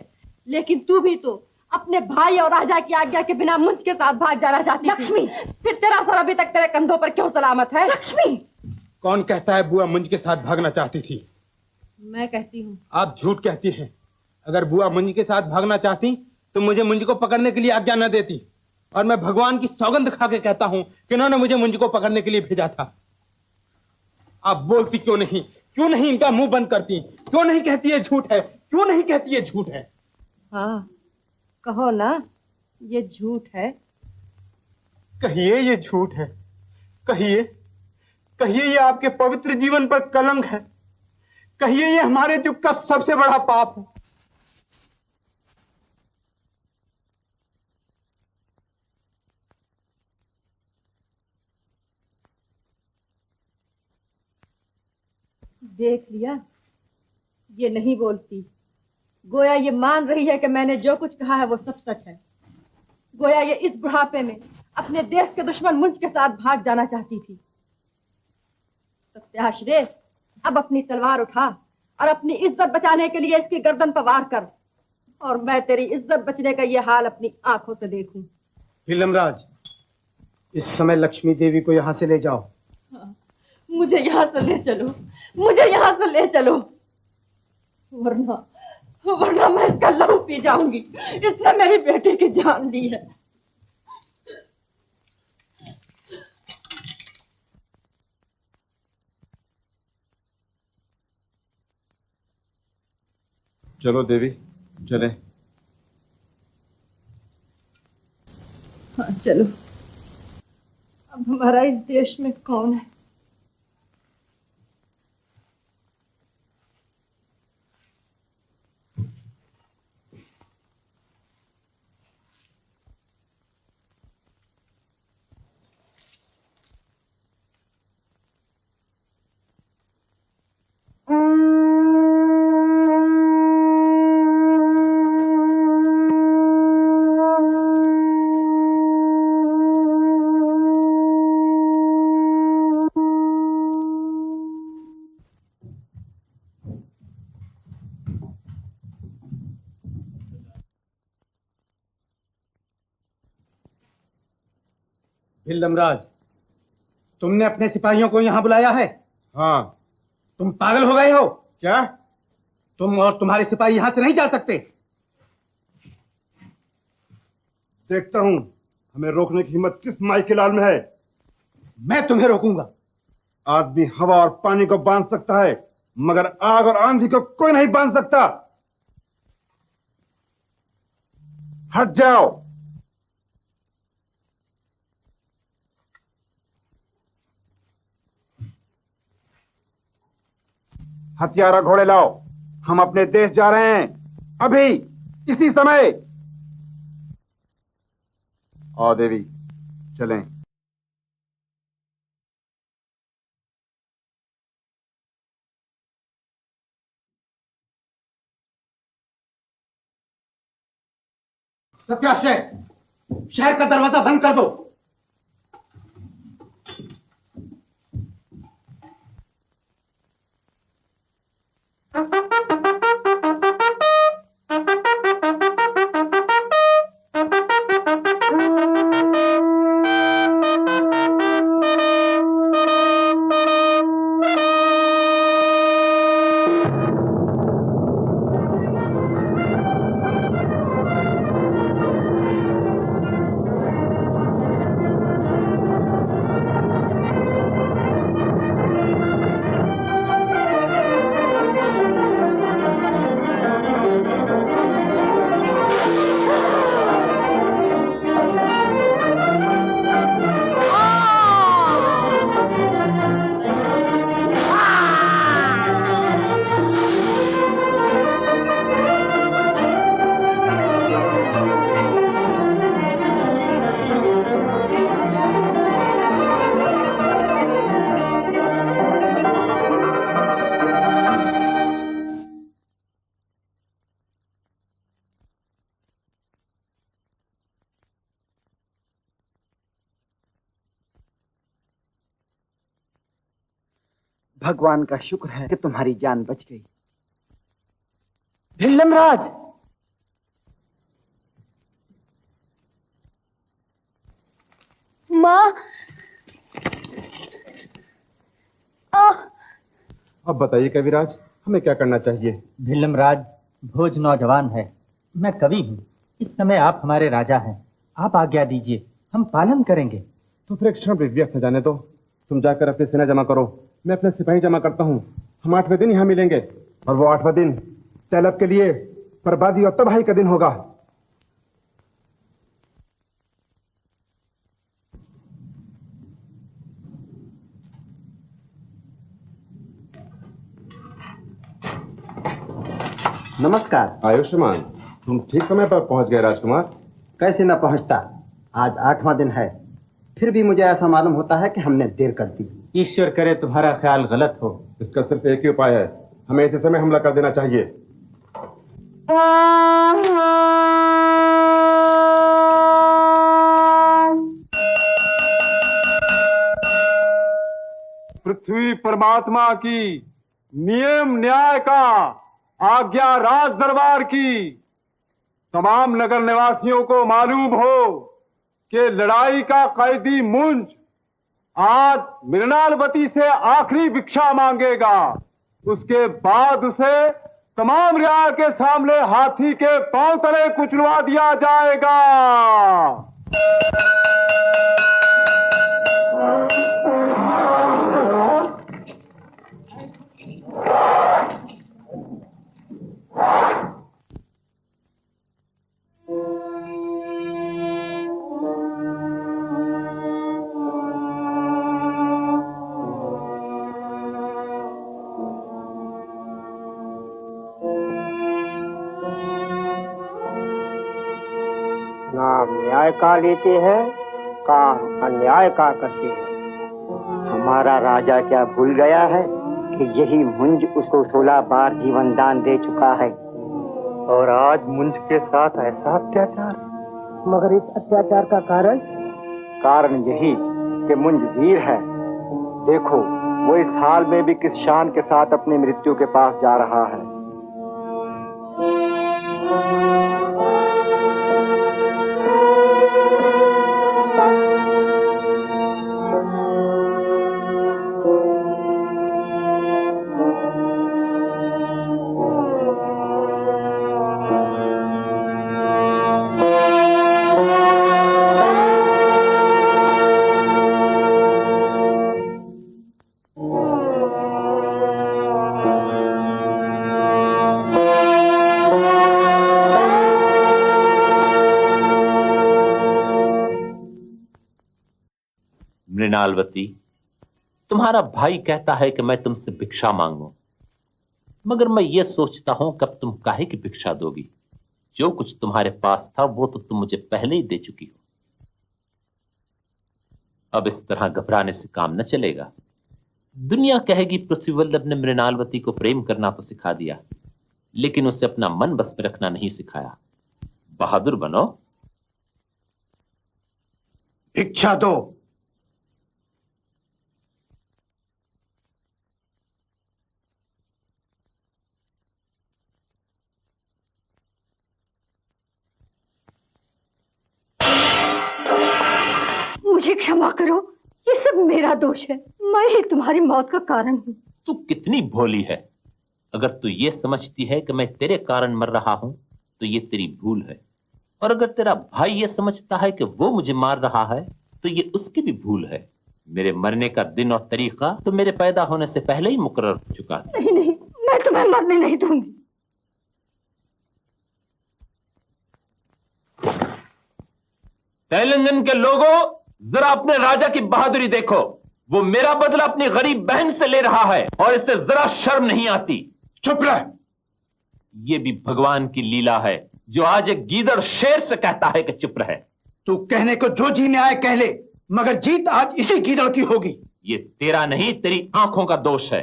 लेकिन तू भी तो अपने भाई और राजा की आज्ञा के बिना मुंज के साथ भाग जाना चाहती थी। लक्ष्मी, फिर तेरा सर अभी तक तेरे कंधों पर क्यों सलामत है? लक्ष्मी, कौन कहता है बुआ मुंज के साथ भागना चाहती थी? मैं कहती हूँ। आप झूठ कहती हैं। अगर बुआ मुंज के साथ भागना चाहती तो मुझे मुंज को पकड़ने के लिए आज्ञा न देती, और मैं भगवान की सौगंध खा के कहता हूँ कि इन्होंने मुझे मुंज को पकड़ने के लिए भेजा था। आप बोलती क्यों नहीं? क्यों नहीं इनका मुंह बंद करती? क्यों नहीं कहती है झूठ है? क्यों नहीं कहती है झूठ है? हाँ, कहो ना ये झूठ है। कहिए ये झूठ है, कहिए, कहिए ये आपके पवित्र जीवन पर कलंक है, कहिए ये हमारे युग का सबसे बड़ा पाप है। देख लिया, ये नहीं बोलती। गोया ये मान रही है कि मैंने जो कुछ कहा है वो सब सच है। गोया ये इस बुढ़ापे में अपने देश के दुश्मन मुंज के साथ भाग जाना चाहती थी। सत्याश्रे, अब अपनी तलवार उठा और अपनी इज्जत बचाने के लिए इसकी गर्दन पर वार कर, और मैं तेरी इज्जत बचने का ये हाल अपनी आंखों से देखूं। नीलमराज, इस समय लक्ष्मी देवी को यहाँ से ले जाओ। हाँ, मुझे यहाँ से ले चलो, मुझे यहाँ से ले चलो, वरना मैं इसका लहू पी जाऊंगी। इसने मेरी बेटी की जान ली है। चलो देवी, चले। हाँ चलो। अब हमारा इस देश में कौन है? भिल्लमराज, तुमने अपने सिपाहियों को यहाँ बुलाया है? हाँ। तुम पागल हो गए हो क्या? तुम और तुम्हारे सिपाही यहाँ से नहीं जा सकते। देखता हूँ हमें रोकने की हिम्मत किस माई के लाल में है। मैं तुम्हें रोकूंगा। आदमी हवा और पानी को बांध सकता है, मगर आग और आंधी को कोई नहीं बांध सकता। हट जाओ। हथियारा घोड़े लाओ, हम अपने देश जा रहे हैं, अभी इसी समय। आओ देवी, चलें। सत्याश्रय, शहर का दरवाजा बंद कर दो। भगवान का शुक्र है कि तुम्हारी जान बच गई। भिल्लमराज, माँ। अब बताइए कविराज, हमें क्या करना चाहिए? भिल्लमराज, भोज नौजवान है, मैं कवि हूँ। इस समय आप हमारे राजा हैं, आप आज्ञा दीजिए, हम पालन करेंगे। तो फिर एक क्षण व्यर्थ जाने दो। तुम जाकर अपनी सेना जमा करो, मैं अपने सिपाही जमा करता हूँ। हम 8वें दिन यहाँ मिलेंगे, और वो 8वां दिन तैलब के लिए बर्बादी और तबाही का दिन होगा। नमस्कार। आयुष्मान, तुम ठीक समय पर पहुंच गए राजकुमार। कैसे न पहुंचता, आज 8वां दिन है, फिर भी मुझे ऐसा मालूम होता है कि हमने देर कर दी। ईश्वर करे तुम्हारा ख्याल गलत हो। इसका सिर्फ एक ही उपाय है, हमें इसी समय हमला कर देना चाहिए। पृथ्वी परमात्मा की, नियम न्याय का, आज्ञा राज दरबार की, तमाम नगर निवासियों को मालूम हो कि लड़ाई का कैदी मुंज आज मृणालवती से आखिरी भिक्षा मांगेगा। उसके बाद उसे तमाम रियाल के सामने हाथी के पांव तले कुचलवा दिया जाएगा। नाम न्याय का लेते हैं, काम अन्याय का करते हैं। हमारा राजा क्या भूल गया है कि यही मुंज उसको 16 बार जीवन दान दे चुका है, और आज मुंज के साथ ऐसा अत्याचार। मगर इस अत्याचार का कारण यही कि मुंज वीर है। देखो, वो इस हाल में भी किस शान के साथ अपनी मृत्यु के पास जा रहा है। मृणालवती, तुम्हारा भाई कहता है कि मैं तुमसे भिक्षा मांगूं, मगर मैं ये सोचता हूं कब तुम काहे की भिक्षा दोगी। जो कुछ तुम्हारे पास था वो तो तुम मुझे पहले ही दे चुकी हो। अब इस तरह घबराने से काम न चलेगा। दुनिया कहेगी पृथ्वीवल्लभ ने मृणालवती को प्रेम करना तो सिखा दिया, लेकिन उसे अपना मन बस में रखना नहीं सिखाया। बहादुर बनो। भिक्षा दो। मुझे क्षमा करो, ये सब मेरा दोष है। मैं ही तुम्हारी मौत का कारण हूँ। तू कितनी भोली है। अगर तू ये समझती है कि मैं तेरे कारण मर रहा हूं तो ये तेरी भूल है, और अगर तेरा भाई ये समझता है कि वो मुझे मार रहा है तो ये उसकी भी भूल है। मेरे मरने का दिन और तरीका तो मेरे पैदा होने से पहले ही मुकर्रर हो चुका था। नहीं नहीं, मैं तुम्हें मरने नहीं दूंगी। तेलंगन के लोगों, जरा अपने राजा की बहादुरी देखो। वो मेरा बदला अपनी गरीब बहन से ले रहा है और इससे जरा शर्म नहीं आती। चुप रह। ये भी भगवान की लीला है जो आज एक गीदड़ शेर से कहता है कि चुप रहे। तू कहने को जो जी में आए कह ले, मगर जीत आज इसी गीदड़ की होगी। ये तेरा नहीं, तेरी आंखों का दोष है।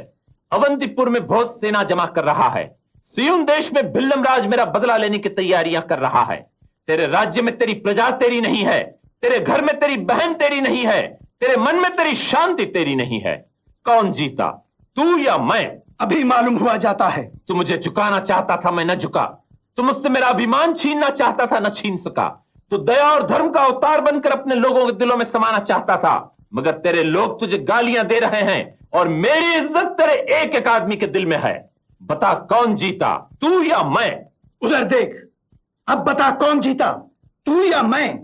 अवंतीपुर में बहुत सेना जमा कर रहा है। सियुन देश में भिल्लमराज मेरा बदला लेने की तैयारियां कर रहा है। तेरे राज्य में तेरी प्रजा तेरी नहीं है, तेरे घर में तेरी बहन तेरी नहीं है, तेरे मन में तेरी शांति तेरी नहीं है। कौन जीता? तू या मैं? अभी मालूम हुआ जाता है। तू मुझे झुकाना चाहता था, मैं न झुका। तू मुझसे मेरा अभिमान छीनना चाहता था, न छीन सका। तू दया और धर्म का अवतार बनकर अपने लोगों के दिलों में समाना चाहता था, मगर तेरे लोग तुझे गालियां दे रहे हैं और मेरी इज्जत तेरे एक एक आदमी के दिल में है। बता कौन जीता, तू या मैं? उधर देख, अब बता कौन जीता, तू या मैं?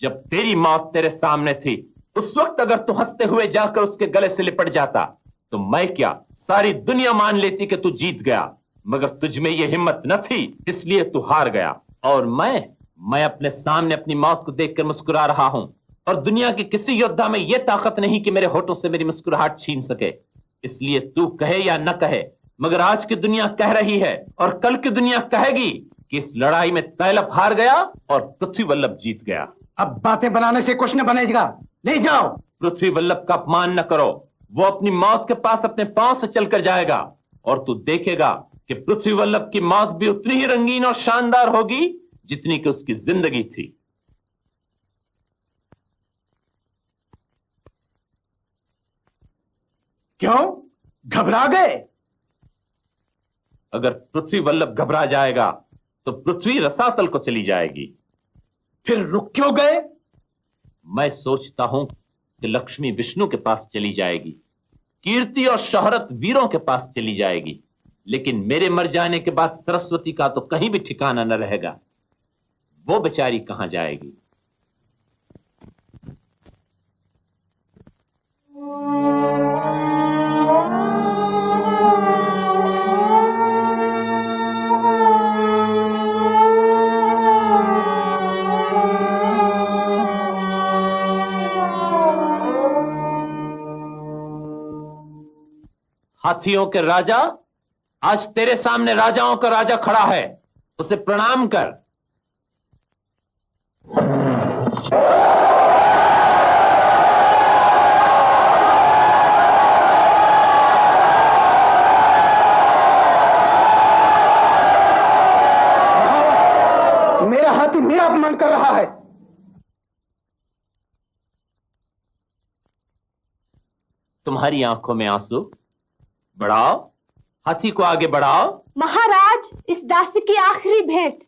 जब तेरी मौत तेरे सामने थी, उस वक्त अगर तू हंसते हुए जाकर उसके गले से लिपट जाता तो मैं क्या, सारी दुनिया मान लेती कि तू जीत गया। मगर तुझ में यह हिम्मत न थी, इसलिए तू हार गया। और मैं अपने सामने अपनी मौत को देखकर मुस्कुरा रहा हूं, और दुनिया के किसी योद्धा में यह ताकत नहीं कि मेरे होठों से मेरी मुस्कुराहट छीन सके। इसलिए तू कहे या न कहे, मगर आज की दुनिया कह रही है और कल की दुनिया कहेगी कि इस लड़ाई में तैलप हार गया और पृथ्वी वल्लभ जीत गया। अब बातें बनाने से कुछ न बनेगा, ले जाओ। पृथ्वी वल्लभ का अपमान न करो, वो अपनी मौत के पास अपने पांव से चलकर जाएगा, और तू देखेगा कि पृथ्वी वल्लभ की मौत भी उतनी ही रंगीन और शानदार होगी जितनी कि उसकी जिंदगी थी। क्यों घबरा गए? अगर पृथ्वी वल्लभ घबरा जाएगा तो पृथ्वी रसातल को चली जाएगी। फिर रुक क्यों गए? मैं सोचता हूं कि लक्ष्मी विष्णु के पास चली जाएगी, कीर्ति और शोहरत वीरों के पास चली जाएगी, लेकिन मेरे मर जाने के बाद सरस्वती का तो कहीं भी ठिकाना न रहेगा। वो बेचारी कहां जाएगी? हाथियों के राजा, आज तेरे सामने राजाओं का राजा खड़ा है, उसे प्रणाम कर। मेरा हाथी मेरा अपमान कर रहा है। तुम्हारी आंखों में आंसू? बढ़ाओ, हाथी को आगे बढ़ाओ। महाराज, इस दासी की आखिरी भेंट।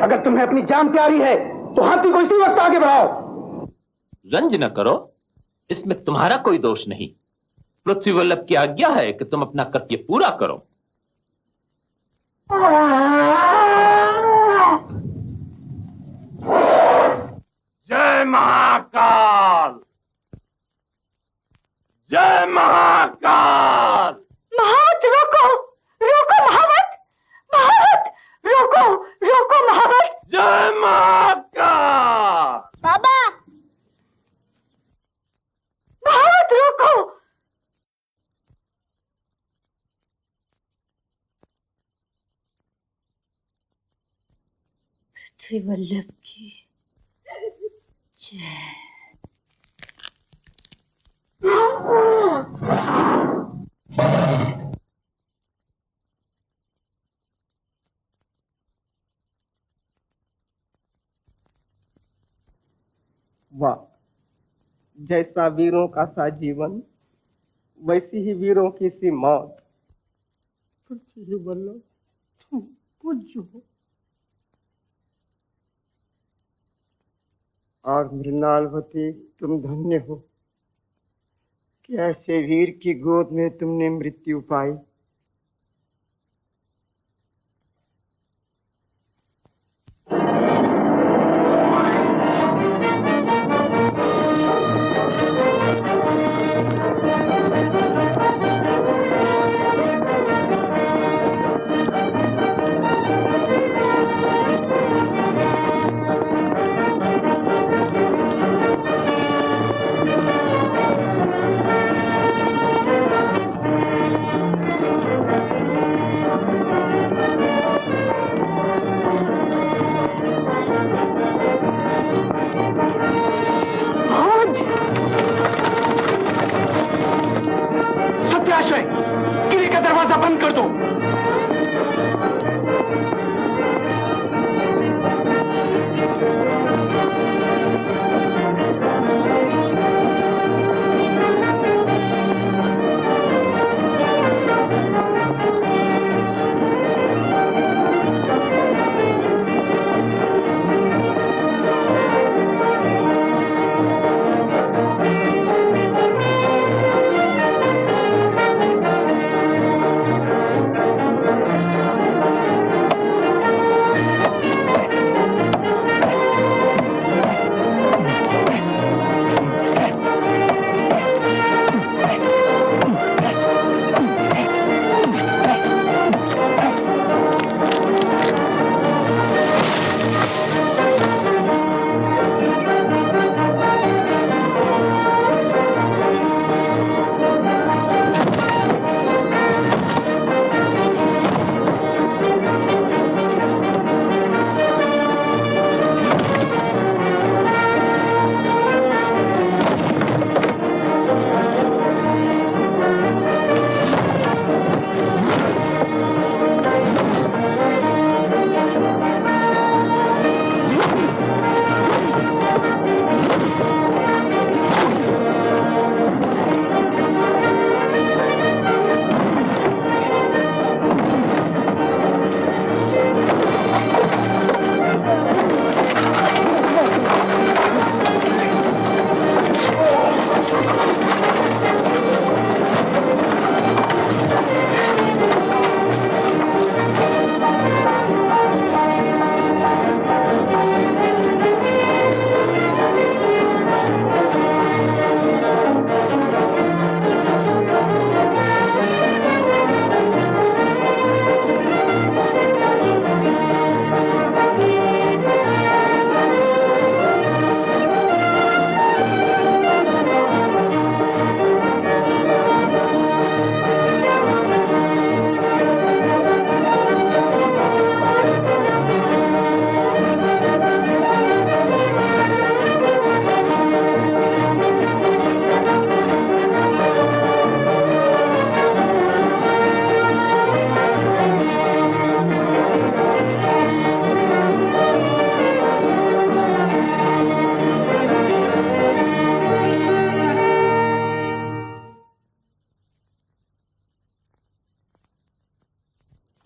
अगर तुम्हें अपनी जान प्यारी है तो हाथी को इसी वक्त आगे बढ़ाओ। रंज न करो, इसमें तुम्हारा कोई दोष नहीं। पृथ्वी वल्लभ की आज्ञा है कि तुम अपना कर्तव्य पूरा करो। जय महाकाल, जय महाकाल। महावत रोको, रोको महावत, महावत रोको, रोको महावत। जय महाकाल। बाबा, महावत रोको। पृथ्वी वल्लभ की जय। वाह, जैसा वीरों का सा जीवन, वैसी ही वीरों की सी मौत। पृथ्वी वल्लभ, तुम पूज्य हो। और मृणालवती, तुम धन्य हो कि ऐसे वीर की गोद में तुमने मृत्यु पाई। महाशय, किले का दरवाजा बंद कर दो।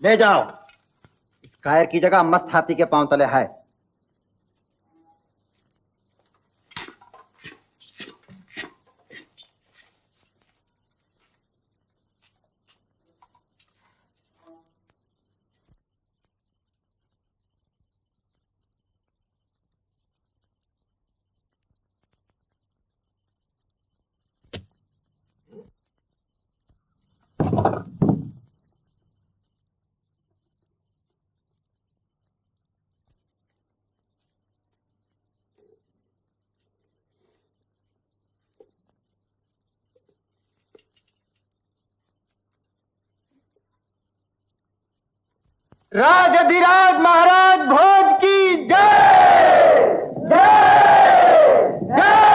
ले जाओ, इस कायर की जगह मस्त हाथी के पांव तले है। राजाधिराज महाराज भोज की जय जय जय।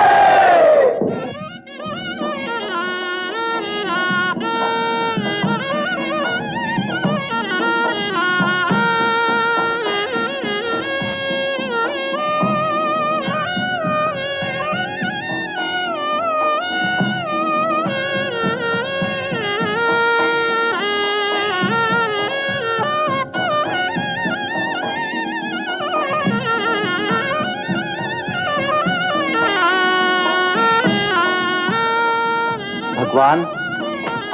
भगवान,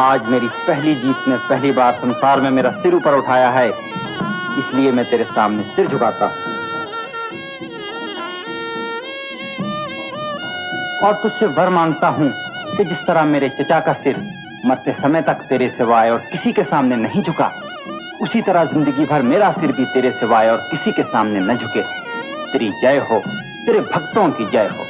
आज मेरी पहली जीत ने पहली बार संसार में मेरा सिर ऊपर उठाया है, इसलिए मैं तेरे सामने सिर झुकाता हूं और तुझसे वर मांगता हूं कि जिस तरह मेरे चचा का सिर मरते समय तक तेरे सिवाय और किसी के सामने नहीं झुका, उसी तरह जिंदगी भर मेरा सिर भी तेरे सिवाय और किसी के सामने न झुके। तेरी जय हो, तेरे भक्तों की जय हो।